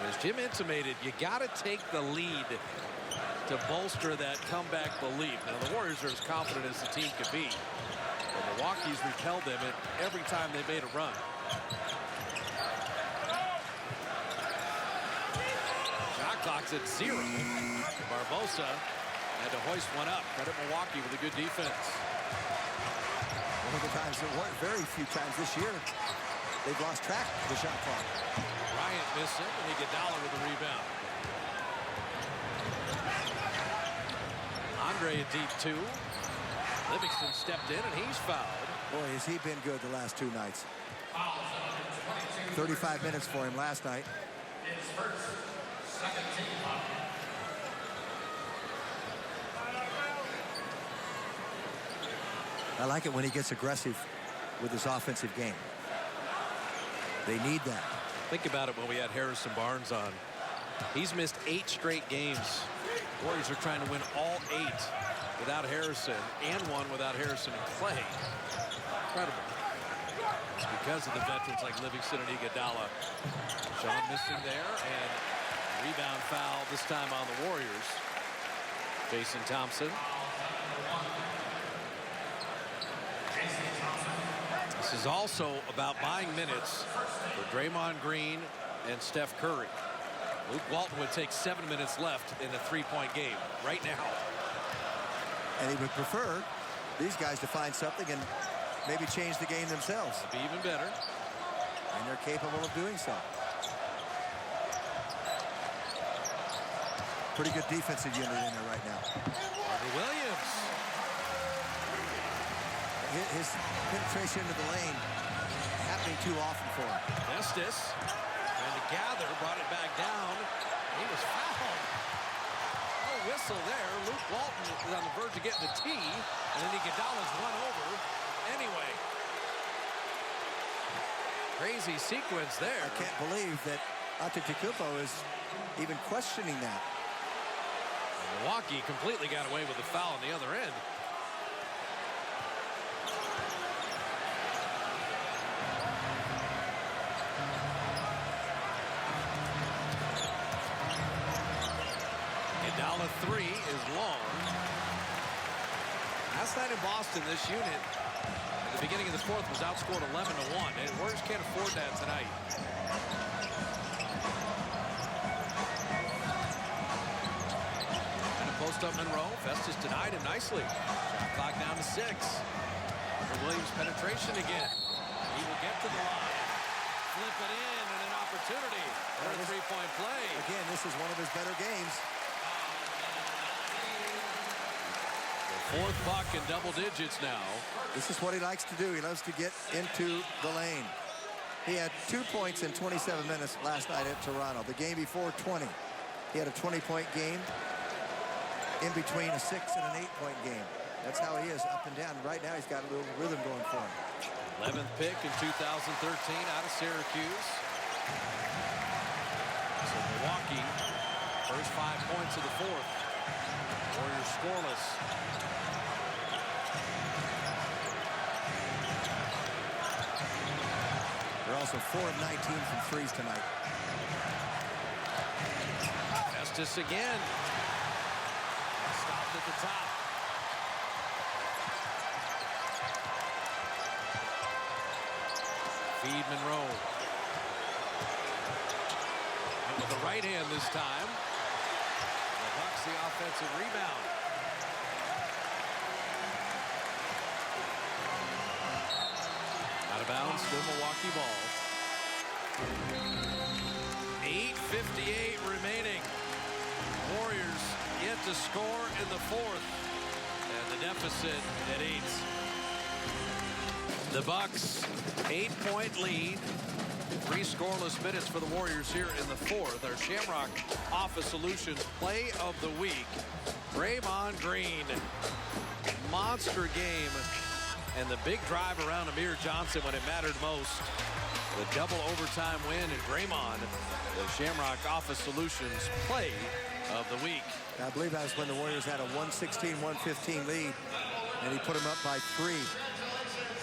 Speaker 1: And as Jim intimated, you got to take the lead to bolster that comeback belief. Now, the Warriors are as confident as the team can be. But Milwaukee's repelled them every time they made a run. Shot clock's at 0. Barbosa had to hoist one up. Credit Milwaukee with a good defense.
Speaker 2: One of the times, very few times this year, they've lost track of the shot clock.
Speaker 1: Bryant missing, and Iguodala with a rebound. Andre a deep 2. Livingston stepped in, and he's fouled.
Speaker 2: Boy, has he been good the last 2 nights. 35 minutes for him last night. I like it when he gets aggressive with his offensive game. They need that.
Speaker 1: Think about it when we had Harrison Barnes on. He's missed 8 straight games. Warriors are trying to win all 8 without Harrison and 1 without Harrison and Clay. Incredible. Because of the veterans like Livingston and Iguodala. Sean missing there, and rebound foul this time on the Warriors. Jason Thompson. This is also about buying minutes for Draymond Green and Steph Curry. Luke Walton would take 7 minutes left in a 3-point game right now.
Speaker 2: And he would prefer these guys to find something and maybe change the game themselves.
Speaker 1: That'd be even better.
Speaker 2: And they're capable of doing so. Pretty good defensive unit in there right now.
Speaker 1: Carter Williams.
Speaker 2: His penetration into the lane happening too often for him.
Speaker 1: Estes trying to gather, brought it back down. He was fouled. No whistle there. Luke Walton is on the verge of getting the tee, and then Iguodala's run over anyway. Crazy sequence there.
Speaker 2: I can't believe that Antetokounmpo is even questioning that.
Speaker 1: Milwaukee completely got away with the foul on the other end. Iguodala 3 is long. Last night in Boston, this unit at the beginning of the 4th was outscored 11-1, and Warriors can't afford that tonight. And a post up Monroe. Festus denied him nicely. Shot clock down to 6. Carter Williams penetration again. He will get to the line. Flip it in, and an opportunity for a 3-point play.
Speaker 2: Again, this is one of his better games.
Speaker 1: 4th buck in double digits now.
Speaker 2: This is what he likes to do. He loves to get into the lane. He had 2 points in 27 minutes last night at Toronto. The game before, 20. He had a 20-point game in between a 6 and an 8-point game. That's how he is, up and down. Right now, he's got a little rhythm going for him.
Speaker 1: 11th pick in 2013 out of Syracuse. So Milwaukee, first 5 points of the 4th. Warriors scoreless.
Speaker 2: They're also 4 of 19 from threes tonight.
Speaker 1: Estes again. Stopped at the top. Feed Monroe. And with the right hand this time. The Bucks the offensive rebound. Out of bounds, still Milwaukee ball. 8:58 remaining. Warriors yet to score in the 4th. And the deficit at 8. The Bucks, 8-point lead. 3 scoreless minutes for the Warriors here in the 4th. Our Shamrock Office Solutions Play of the Week. Draymond Green. Monster game. And the big drive around Amir Johnson when it mattered most. The double overtime win, and Draymond, the Shamrock Office Solutions Play of the Week.
Speaker 2: I believe that was when the Warriors had a 116-115 lead, and he put them up by 3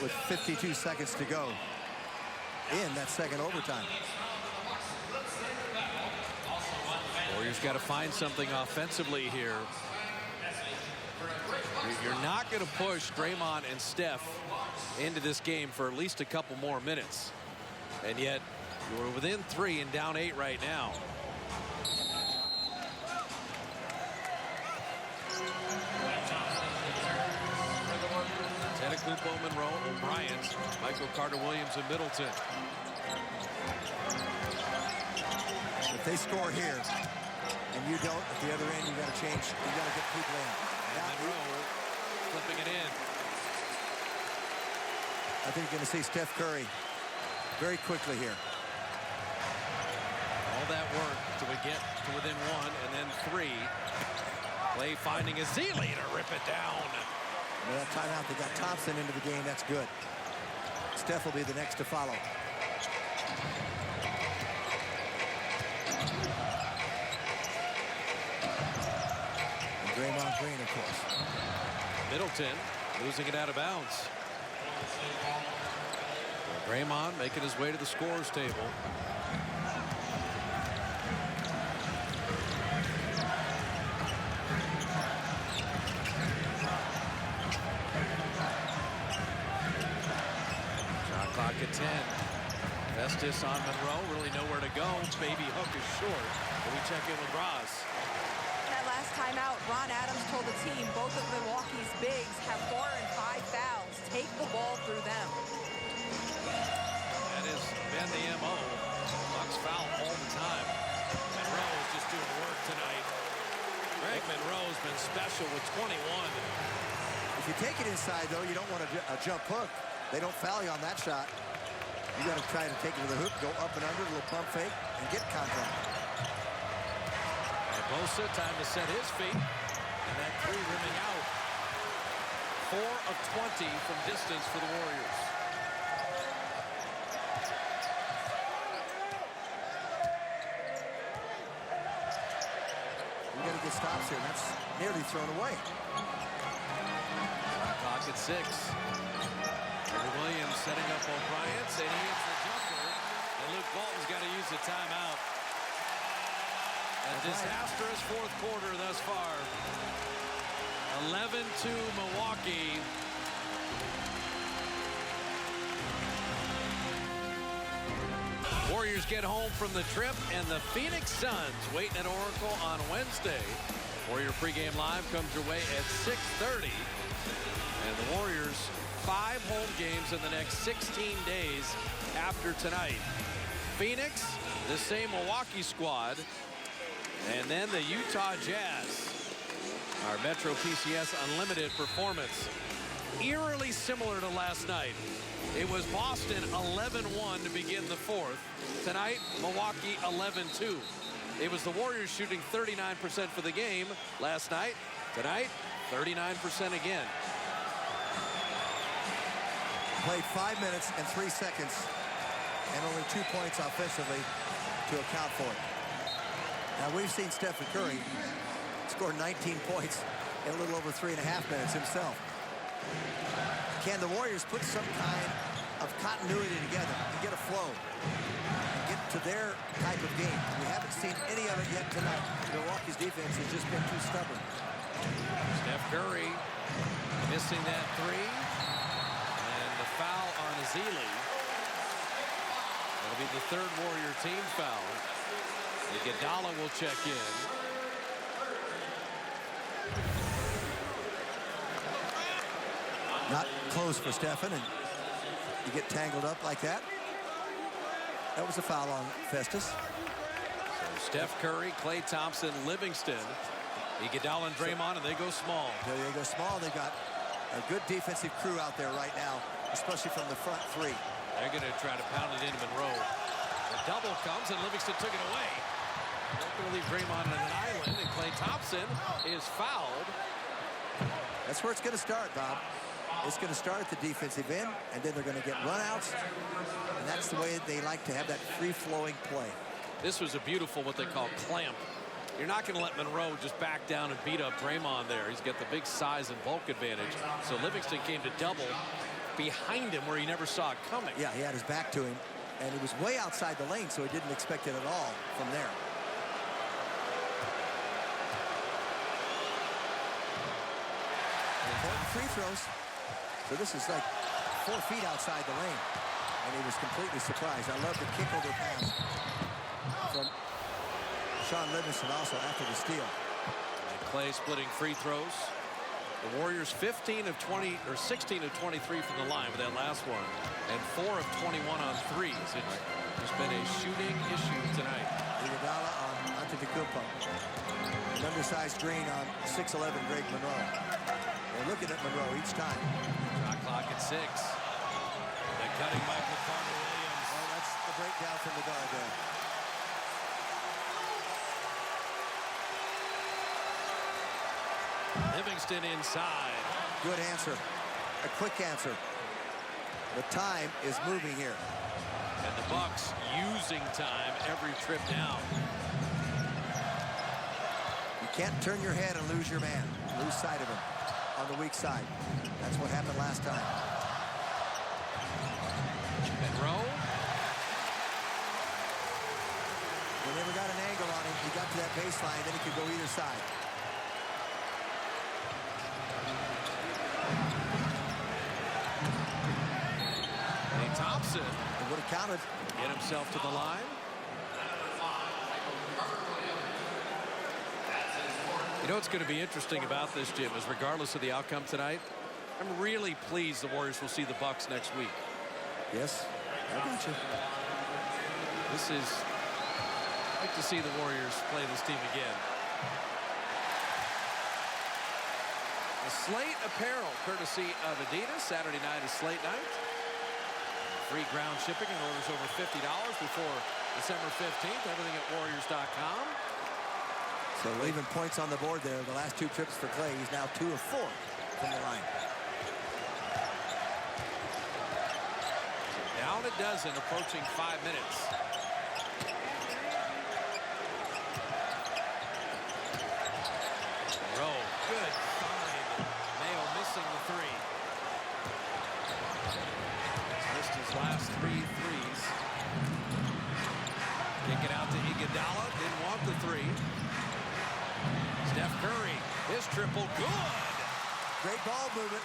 Speaker 2: with 52 seconds to go in that second overtime.
Speaker 1: Warriors got to find something offensively here. You're not going to push Draymond and Steph into this game for at least a couple more minutes. And yet, you're within 3 and down 8 right now. Antetokounmpo, Monroe, O'Brien, Michael Carter-Williams, and Middleton.
Speaker 2: If they score here, and you don't, at the other end, you got to change. You got to get people in.
Speaker 1: Monroe flipping it in.
Speaker 2: I think you're going to see Steph Curry very quickly here.
Speaker 1: All that work to get to within 1 and then 3. Clay finding Ezeli to rip it down.
Speaker 2: Well, that timeout, they got Thompson into the game. That's good. Steph will be the next to follow. And Draymond Green, of course.
Speaker 1: Middleton losing it out of bounds. Draymond making his way to the scorer's table. Shot clock at 10. Festus on Monroe, really nowhere to go. Baby hook is short. But we check in with Roz.
Speaker 10: That last timeout, Ron Adams told the team both of Milwaukee's bigs have 4 and 5 fouls. Take the ball through them.
Speaker 1: That has been the MO. Bucks foul all the time. Monroe is just doing work tonight. Greg Monroe's been special with 21.
Speaker 2: If you take it inside, though, you don't want a jump hook. They don't foul you on that shot. You got to try to take it to the hoop, go up and under, a little pump fake, and get contact.
Speaker 1: Bosa, time to set his feet. And that 3 rimming out. 4 of 20 from distance for the Warriors.
Speaker 2: We got to get stops here. That's nearly thrown away.
Speaker 1: Clock at 6. Trevor Williams setting up O'Brien, saying he hits the jumper. And Luke Walton's got to use the timeout. A disastrous fourth quarter thus far. 11-2 Milwaukee. Warriors get home from the trip, and the Phoenix Suns waiting at Oracle on Wednesday. Warrior pregame live comes your way at 6:30. And the Warriors 5 home games in the next 16 days after tonight. Phoenix, the same Milwaukee squad. And then the Utah Jazz, our Metro PCS Unlimited performance. Eerily similar to last night. It was Boston 11-1 to begin the fourth. Tonight, Milwaukee 11-2. It was the Warriors shooting 39% for the game last night. Tonight, 39% again.
Speaker 2: Played 5 minutes and 3 seconds and only 2 points offensively to account for it. Now, we've seen Stephen Curry score 19 points in a little over 3.5 minutes himself. Can the Warriors put some kind of continuity together and get a flow and get to their type of game? We haven't seen any of it yet tonight. Milwaukee's defense has just been too stubborn.
Speaker 1: Steph Curry missing that 3. And the foul on Ezeli. That'll be the 3rd Warrior team foul. Iguodala will check in.
Speaker 2: Not close for Stephen, and you get tangled up like that. That was a foul on Festus.
Speaker 1: So Steph Curry, Klay Thompson, Livingston, Iguodala and Draymond, and they go small.
Speaker 2: They go small. They've got a good defensive crew out there right now, especially from the front 3.
Speaker 1: They're going to try to pound it into Monroe. The double comes, and Livingston took it away. They're going to leave Draymond on an island, and Klay Thompson is fouled.
Speaker 2: That's where it's going to start, Bob. It's going to start at the defensive end, and then they're going to get runouts, and that's the way they like to have that free-flowing play.
Speaker 1: This was a beautiful, what they call clamp. You're not going to let Monroe just back down and beat up Draymond there. He's got the big size and bulk advantage. So Livingston came to double behind him where he never saw it coming.
Speaker 2: Yeah, he had his back to him, and he was way outside the lane, so he didn't expect it at all from there. Important free throws. So this is like 4 feet outside the lane, and he was completely surprised. I love the kick over pass from Sean Livingston also after the steal.
Speaker 1: And Klay splitting free throws. The Warriors 15 of 20 or 16 of 23 from the line with that last one, and 4 of 21 on threes. It's been a shooting issue tonight.
Speaker 2: Iguodala on Antetokounmpo. An undersized Green on 6'11" Greg Monroe. They're looking at Monroe each time.
Speaker 1: Shot clock at 6. They're cutting Michael Carter-Williams.
Speaker 2: Oh, that's the breakdown from the guard there.
Speaker 1: Livingston inside.
Speaker 2: Good answer. A quick answer. The time is moving here.
Speaker 1: And the Bucks using time every trip down.
Speaker 2: You can't turn your head and lose your man. Lose sight of him on the weak side. That's what happened last time.
Speaker 1: Monroe.
Speaker 2: They never got an angle on him. He got to that baseline, then he could go either side.
Speaker 1: Klay Thompson.
Speaker 2: It would have counted.
Speaker 1: Get himself to the line. You know what's going to be interesting about this, Jim, is regardless of the outcome tonight, I'm really pleased the Warriors will see the Bucks next week.
Speaker 2: Yes, I got you.
Speaker 1: This is, I'd like to see the Warriors play this team again. A Slate apparel, courtesy of Adidas. Saturday night is Slate night. Free ground shipping and orders over $50 before December 15th. Everything at Warriors.com.
Speaker 2: So leaving points on the board there. The last two trips for Klay. He's now 2 of 4 from the line.
Speaker 1: Down a dozen, approaching 5 minutes. Rowe, good find. Mayo missing the three. He's missed his last 3 threes. Kick it out to Iguodala. Didn't want the three. Steph Curry, his triple, good.
Speaker 2: Great ball movement.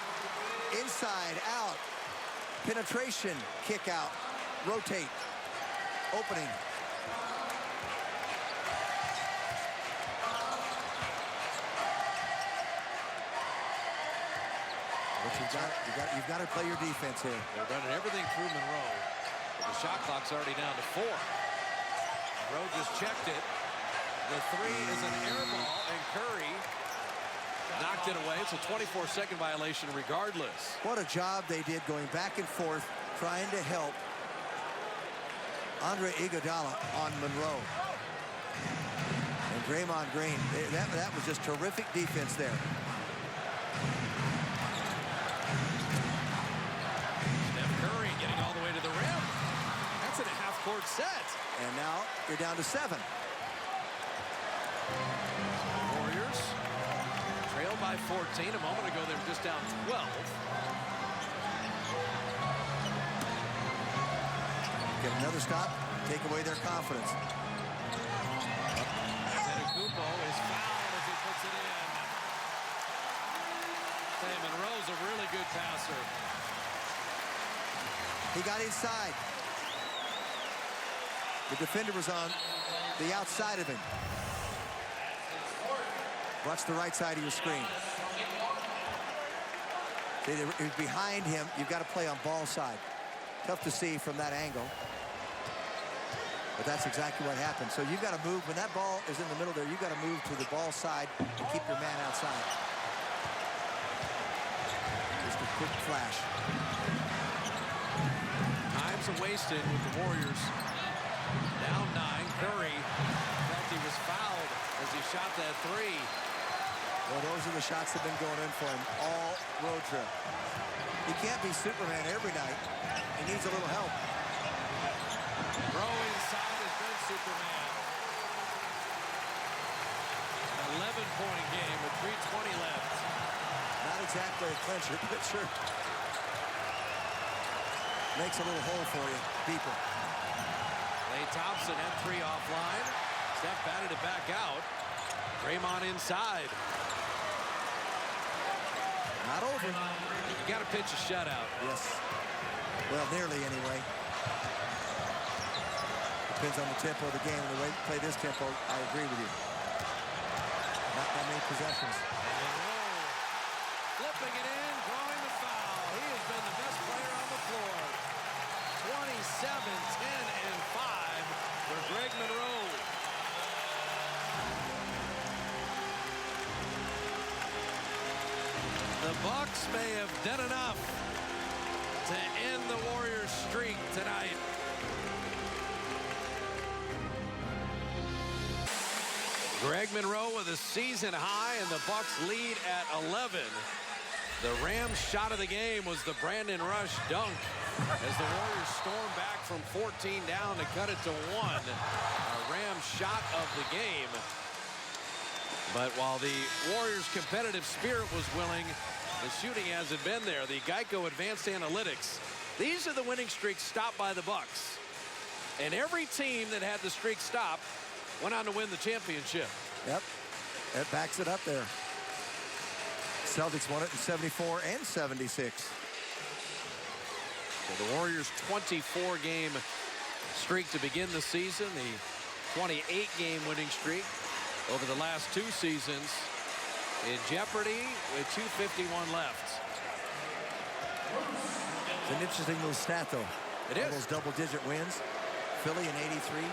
Speaker 2: Inside, out. Penetration, kick out. Rotate. Opening. But you've got to play your defense here.
Speaker 1: They're running everything through Monroe. The shot clock's already down to 4. Monroe just checked it. The three is an air ball, and Curry knocked it away. It's a 24-second violation regardless.
Speaker 2: What a job they did going back and forth, trying to help Andre Iguodala on Monroe. And Draymond Green, that was just terrific defense there.
Speaker 1: Steph Curry getting all the way to the rim. That's in a half-court set.
Speaker 2: And now you're down to 7.
Speaker 1: Warriors trailed by 14. A moment ago, they were just down 12.
Speaker 2: Get another stop, take away their confidence.
Speaker 1: Antetokounmpo is fouled as he puts it in. Say, Monroe's a really good passer.
Speaker 2: He got inside. The defender was on the outside of him. Watch the right side of your screen. See, he was behind him. You've got to play on ball side. Tough to see from that angle. But that's exactly what happened. So you've got to move. When that ball is in the middle there, you've got to move to the ball side and keep your man outside. Just a quick flash.
Speaker 1: Time's wasted with the Warriors. Down 9. Curry felt he was fouled as he shot that three.
Speaker 2: Well, those are the shots that have been going in for him all road trip. He can't be Superman every night. He needs a little help.
Speaker 1: Rowe inside has been Superman. 11-point game with 3:20 left.
Speaker 2: Not exactly a clincher, but sure. Makes a little hole for you, people.
Speaker 1: Klay Thompson and 3 offline. Steph batted it back out. Draymond inside.
Speaker 2: Not over.
Speaker 1: You got to pitch a shutout.
Speaker 2: Yes. Well, nearly anyway. Depends on the tempo of the game. The way you play this tempo, I agree with you. Not that many possessions.
Speaker 1: Flipping it in, drawing the foul. He has been the best player on the floor. 27, 10, and 5 for Greg Monroe. The Bucks may have done enough to end the Warriors' streak tonight. Greg Monroe with a season high, and the Bucks lead at 11. The Rams' shot of the game was the Brandon Rush dunk as the Warriors storm back from 14 down to cut it to 1. A Rams shot of the game. But while the Warriors' competitive spirit was willing, the shooting hasn't been there. The Geico Advanced Analytics. These are the winning streaks stopped by the Bucks. And every team that had the streak stopped went on to win the championship.
Speaker 2: Yep, that backs it up there. Celtics won it in 74 and 76.
Speaker 1: So the Warriors' 24-game streak to begin the season, the 28-game winning streak over the last 2 seasons in jeopardy with 2:51 left.
Speaker 2: It's an interesting little stat, though.
Speaker 1: It is.
Speaker 2: All those double-digit wins. Philly in 83.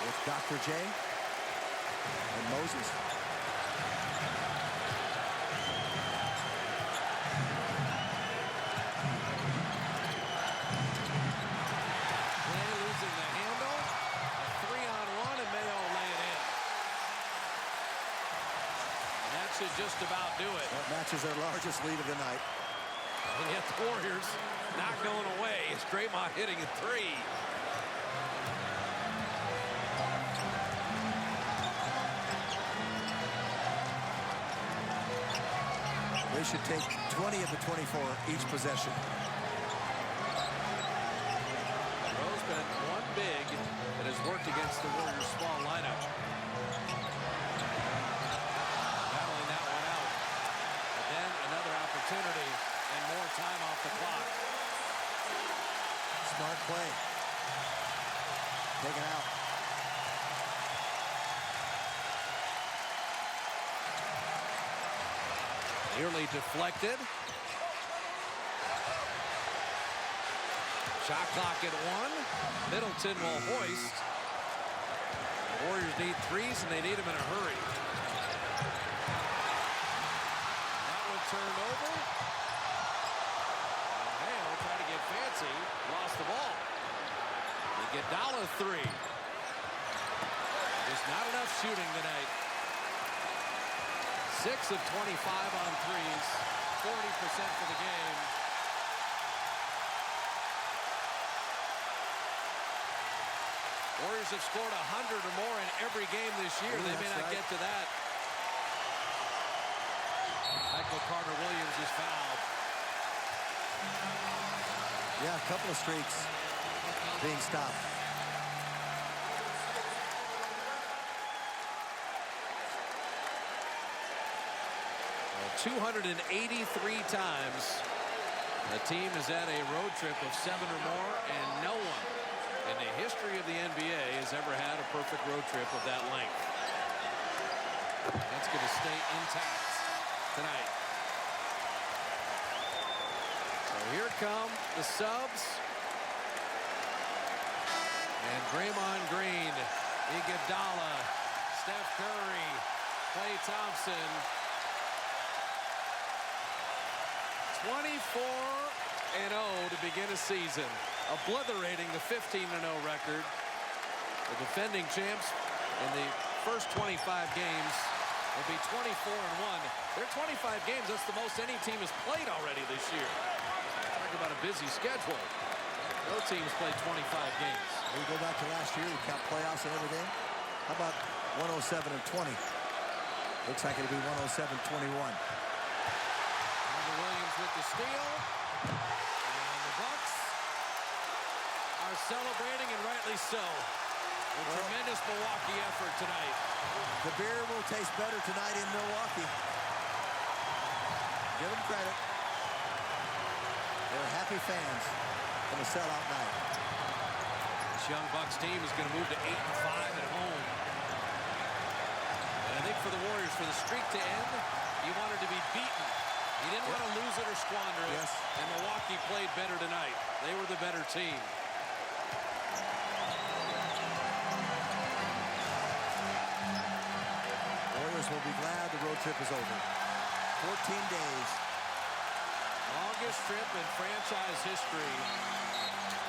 Speaker 2: With Dr. J and Moses.
Speaker 1: Clay losing the handle. A 3-on-1, and Mayo lay it in. And that should just about do it.
Speaker 2: That matches their largest lead of the night.
Speaker 1: And yet the Warriors not going away. It's Draymond hitting a 3.
Speaker 2: They should take 20 of the 24 each possession.
Speaker 1: Rose been one big that has worked against the Warriors' small lineup. Battling that one out. But then another opportunity and more time off the clock.
Speaker 2: Smart play. Taken out.
Speaker 1: Nearly deflected. Shot clock at 1. Middleton will hoist. The Warriors need 3s, and they need them in a hurry. That one turned over. Mayo trying to get fancy. Lost the ball. Iguodala 3. Just not enough shooting tonight. 6 of 25 on 3s, 40% for the game. Warriors have scored 100 or more in every game this year. They may not get to that. Michael Carter-Williams is fouled.
Speaker 2: Yeah, a couple of streaks being stopped.
Speaker 1: 283 times the team is at a road trip of 7 or more, and no one in the history of the NBA has ever had a perfect road trip of that length. That's going to stay intact tonight. So here come the subs. And Draymond Green, Iguodala, Steph Curry, Klay Thompson. 24-0 to begin a season, obliterating the 15-0 record. The defending champs in the first 25 games will be 24-1. Their 25 games, that's the most any team has played already this year. Talk about a busy schedule. No teams played 25 games.
Speaker 2: We go back to last year, we count playoffs and everything. How about 107-20? Looks like it'll be 107-21.
Speaker 1: With the steal, and the Bucks are celebrating, and rightly so. A tremendous Milwaukee effort tonight.
Speaker 2: The beer will taste better tonight in Milwaukee. Give them credit. They're happy fans in a sellout night.
Speaker 1: This young Bucks team is going to move to 8-5 at home. And I think for the Warriors, for the streak to end, you wanted to be beaten. He didn't want to lose it or squander it, and Milwaukee played better tonight. They were the better team.
Speaker 2: Warriors will be glad the road trip is over. 14 days.
Speaker 1: Longest trip in franchise history.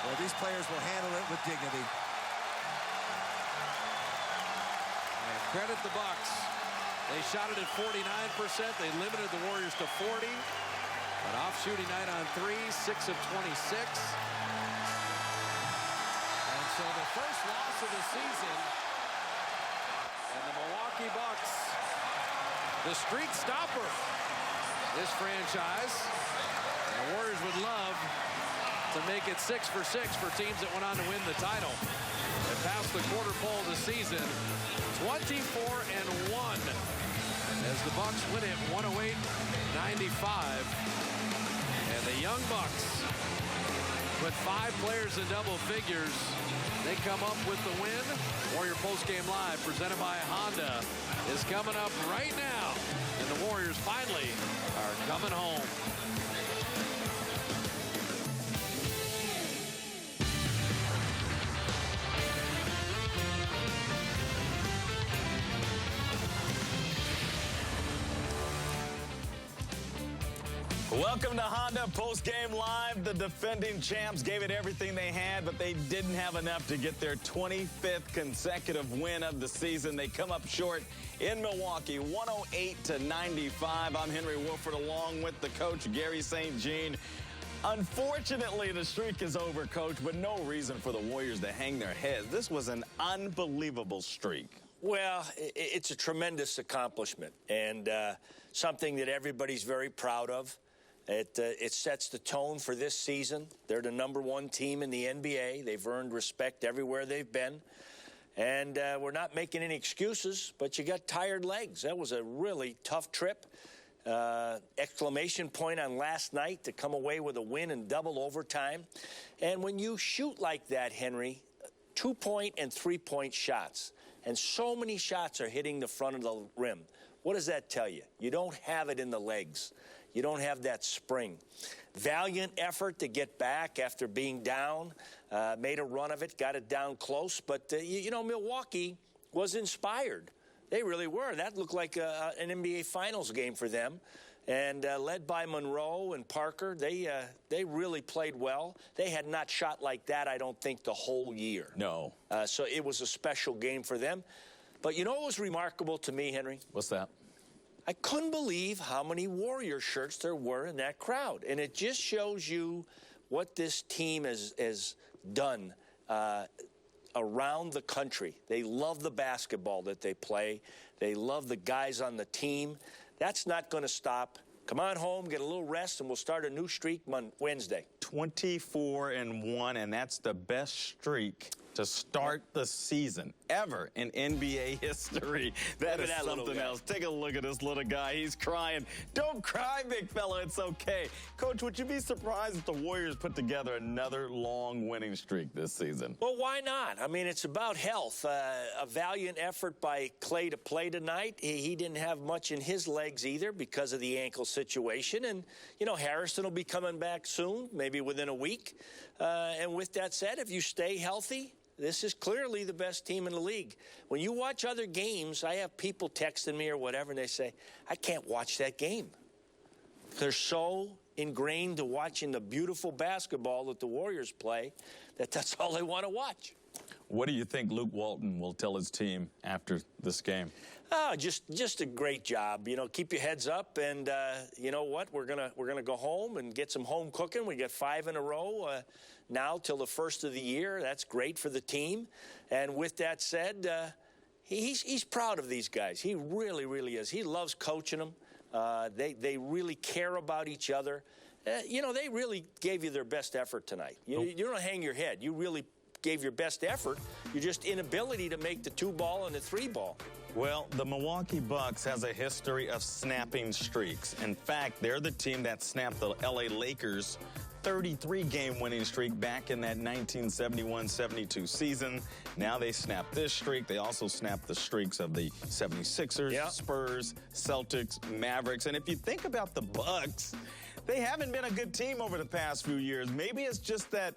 Speaker 2: Well, these players will handle it with dignity.
Speaker 1: credit the Bucks. They shot it at 49%. They limited the Warriors to 40. An off shooting night on 3, 6 of 26. And so the first loss of the season. And the Milwaukee Bucks, the streak stopper, this franchise. And the Warriors would love to make it 6 for 6 for teams that went on to win the title. And passed the quarter pole of the season, 24-1. As the Bucks win it 108-95. And the Young Bucks, with 5 players in double figures, they come up with the win. Warrior Postgame Live, presented by Honda, is coming up right now. And the Warriors finally are coming home.
Speaker 5: Welcome to Honda Postgame Live. The defending champs gave it everything they had, but they didn't have enough to get their 25th consecutive win of the season. They come up short in Milwaukee, 108-95. I'm Henry Wolford, along with the coach, Gary St. Jean. Unfortunately, the streak is over, Coach, but no reason for the Warriors to hang their heads. This was an unbelievable streak.
Speaker 6: Well, it's a tremendous accomplishment and something that everybody's very proud of. It sets the tone for this season. They're the #1 team in the NBA. They've earned respect everywhere they've been. And we're not making any excuses, but you got tired legs. That was a really tough trip. Exclamation point on last night to come away with a win in double overtime. And when you shoot like that, Henry, 2-point and 3-point shots, and so many shots are hitting the front of the rim, what does that tell you? You don't have it in the legs. You don't have that spring. Valiant effort to get back after being down. Made a run of it, got it down close. But, you know, Milwaukee was inspired. They really were. That looked like an NBA Finals game for them. And led by Monroe and Parker, they really played well. They had not shot like that, I don't think, the whole year.
Speaker 5: No.
Speaker 6: So it was a special game for them. But you know what was remarkable to me, Henry?
Speaker 5: What's that?
Speaker 6: I couldn't believe how many Warrior shirts there were in that crowd. And it just shows you what this team has done around the country. They love the basketball that they play. They love the guys on the team. That's not going to stop. Come on home, get a little rest, and we'll start a new streak Wednesday.
Speaker 5: 24-1, and that's the best streak to start the season ever in NBA history. That is something else. Take a look at this little guy. He's crying. Don't cry, big fella. It's okay. Coach, would you be surprised if the Warriors put together another long winning streak this season?
Speaker 6: Well, why not? I mean, it's about health. A valiant effort by Clay to play tonight. He didn't have much in his legs either because of the ankle situation. And, you know, Harrison will be coming back soon, maybe within a week. And with that said, if you stay healthy, this is clearly the best team in the league. When you watch other games, I have people texting me or whatever, and they say, I can't watch that game. They're so ingrained to watching the beautiful basketball that the Warriors play that that's all they want to watch.
Speaker 5: What do you think Luke Walton will tell his team after this game?
Speaker 6: Oh, just a great job. You know, keep your heads up, and you know what? We're gonna go home and get some home cooking. We got 5 in a row now till the first of the year. That's great for the team. And with that said, he's proud of these guys. He really, really is. He loves coaching them. They really care about each other. You know, they really gave you their best effort tonight. You don't hang your head. You really gave your best effort. Your just inability to make the 2-ball and the 3-ball.
Speaker 5: Well, the Milwaukee Bucks has a history of snapping streaks. In fact, they're the team that snapped the LA Lakers' 33-game winning streak back in that 1971-72 season. Now they snap this streak. They also snapped the streaks of the 76ers, Spurs, Celtics, Mavericks. And if you think about the Bucks, they haven't been a good team over the past few years. Maybe it's just that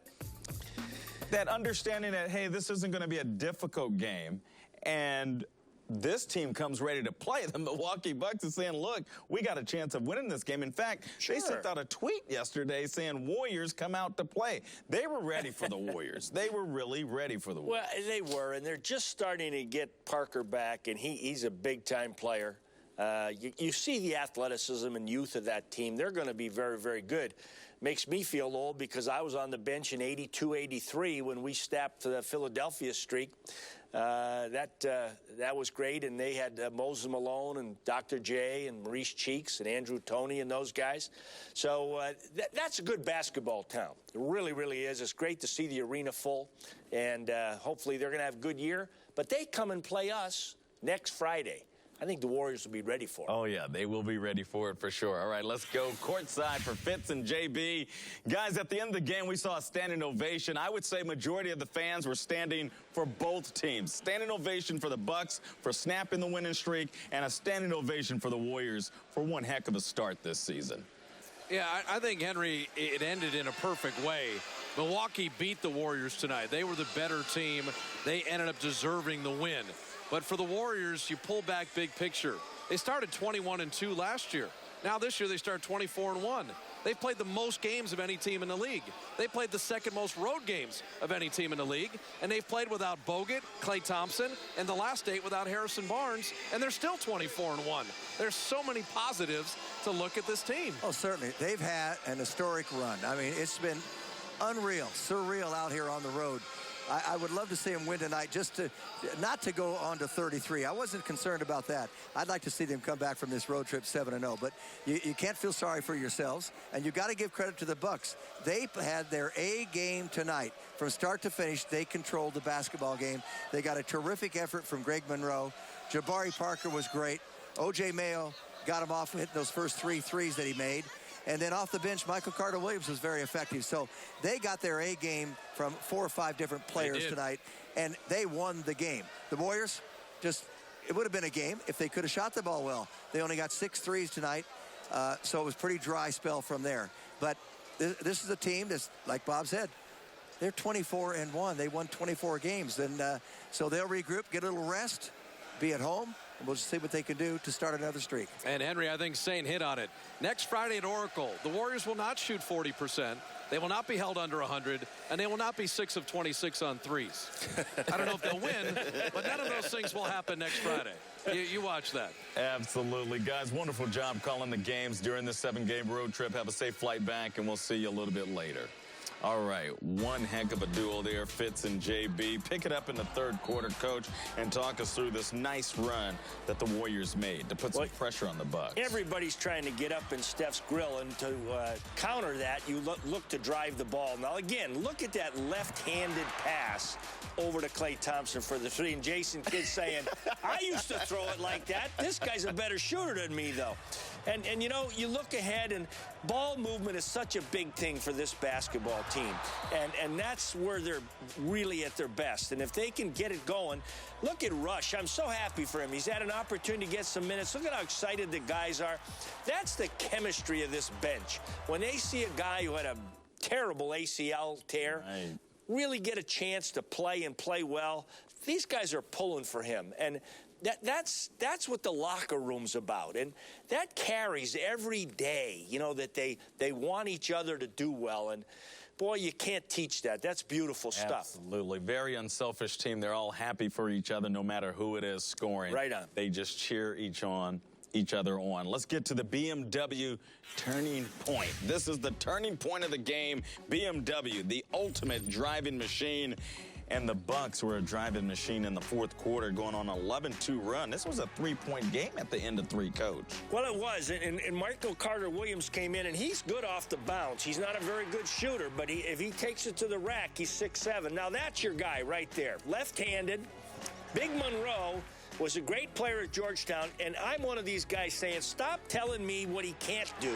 Speaker 5: understanding that, hey, this isn't going to be a difficult game. And this team comes ready to play. The Milwaukee Bucks is saying, look, we got a chance of winning this game. In fact, they sent out a tweet yesterday saying Warriors come out to play. They were ready for the Warriors. They were really ready for the Warriors.
Speaker 6: Well, they were, and they're just starting to get Parker back, and he's a big-time player. You see the athleticism and youth of that team. They're going to be very, very good. Makes me feel old because I was on the bench in 82, 83 when we snapped the Philadelphia streak. That was great, and they had Moses Malone and Dr. J and Maurice Cheeks and Andrew Toney and those guys. So that's a good basketball town. It really, really is. It's great to see the arena full, and hopefully they're going to have a good year. But they come and play us next Friday. I think the Warriors will be ready for it.
Speaker 5: Oh, yeah, they will be ready for it for sure. All right, let's go courtside for Fitz and JB. Guys, at the end of the game, we saw a standing ovation. I would say majority of the fans were standing for both teams. Standing ovation for the Bucks for snapping the winning streak, and a standing ovation for the Warriors for one heck of a start this season.
Speaker 1: Yeah, I think, Henry, it ended in a perfect way. Milwaukee beat the Warriors tonight. They were the better team. They ended up deserving the win. But for the Warriors, you pull back big picture. They started 21-2 last year. Now this year they start 24-1. They've played the most games of any team in the league. They played the second most road games of any team in the league. And they've played without Bogut, Klay Thompson, and the last 8 without Harrison Barnes. And they're still 24-1. There's so many positives to look at this team.
Speaker 2: Oh, certainly. They've had an historic run. I mean, it's been unreal, surreal out here on the road. I would love to see them win tonight, just not to go on to 33. I wasn't concerned about that. I'd like to see them come back from this road trip 7-0. But you can't feel sorry for yourselves, and you got to give credit to the Bucks. They had their A game tonight. From start to finish, they controlled the basketball game. They got a terrific effort from Greg Monroe. Jabari Parker was great. O.J. Mayo got him off hitting those first 3 threes that he made. And then off the bench, Michael Carter-Williams was very effective. So they got their A game from 4 or 5 different players tonight, and they won the game. The Warriors, it would have been a game if they could have shot the ball well. They only got 6 threes tonight, so it was a pretty dry spell from there. But this is a team that's, like Bob said, they're 24-1. They won 24 games. And so they'll regroup, get a little rest, be at home. And we'll just see what they can do to start another streak.
Speaker 1: And, Henry, I think Saint hit on it. Next Friday at Oracle, the Warriors will not shoot 40%. They will not be held under 100, and they will not be 6 of 26 on threes. I don't know if they'll win, but none of those things will happen next Friday. You watch that.
Speaker 5: Absolutely. Guys, wonderful job calling the games during this 7-game road trip. Have a safe flight back, and we'll see you a little bit later. All right, one heck of a duel there, Fitz and JB. Pick it up in the third quarter, Coach, and talk us through this nice run that the Warriors made to put some pressure on the Bucks.
Speaker 6: Everybody's trying to get up in Steph's grill, and to counter that, you look to drive the ball. Now, again, look at that left-handed pass over to Klay Thompson for the 3. And Jason Kidd saying, I used to throw it like that. This guy's a better shooter than me, though. And you know, you look ahead, and ball movement is such a big thing for this basketball team. And that's where they're really at their best. And if they can get it going, look at Rush. I'm so happy for him. He's had an opportunity to get some minutes. Look at how excited the guys are. That's the chemistry of this bench. When they see a guy who had a terrible ACL tear, really get a chance to play and play well, these guys are pulling for him. And that's what the locker room's about. And that carries every day, you know, that they want each other to do well. And, boy, you can't teach that. That's beautiful stuff.
Speaker 5: Absolutely. Very unselfish team. They're all happy for each other no matter who it is scoring.
Speaker 6: Right on.
Speaker 5: They just cheer each other on. Let's get to the BMW turning point. This is the turning point of the game. BMW, the ultimate driving machine. And the Bucks were a driving machine in the fourth quarter, going on an 11-2 run. This was a 3-point game at the end of 3, Coach.
Speaker 6: Well, it was. And Michael Carter-Williams came in, and he's good off the bounce. He's not a very good shooter, but if he takes it to the rack, he's 6'7". Now, that's your guy right there. Left-handed. Big Monroe was a great player at Georgetown, and I'm one of these guys saying, stop telling me what he can't do.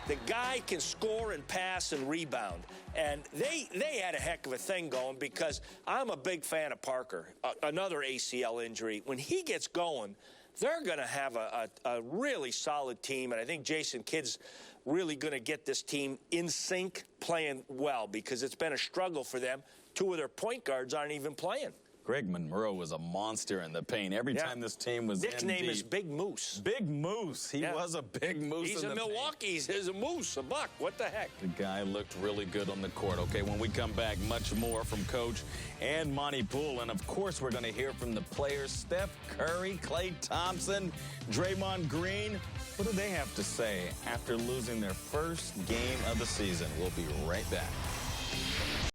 Speaker 6: The guy can score and pass and rebound. And they had a heck of a thing going, because I'm a big fan of Parker, another ACL injury. When he gets going, they're going to have a really solid team, and I think Jason Kidd's really going to get this team in sync, playing well, because it's been a struggle for them. 2 of their point guards aren't even playing.
Speaker 5: Greg Monroe was a monster in the paint. Every time this team was
Speaker 6: nickname
Speaker 5: in
Speaker 6: is
Speaker 5: deep.
Speaker 6: Big Moose.
Speaker 5: Big Moose. He was a big moose.
Speaker 6: He's
Speaker 5: in
Speaker 6: in
Speaker 5: the
Speaker 6: Milwaukee. He's a moose, a buck. What the heck?
Speaker 5: The guy looked really good on the court. Okay, when we come back, much more from Coach and Monty Poole. And, of course, we're going to hear from the players, Steph Curry, Klay Thompson, Draymond Green. What do they have to say after losing their first game of the season? We'll be right back.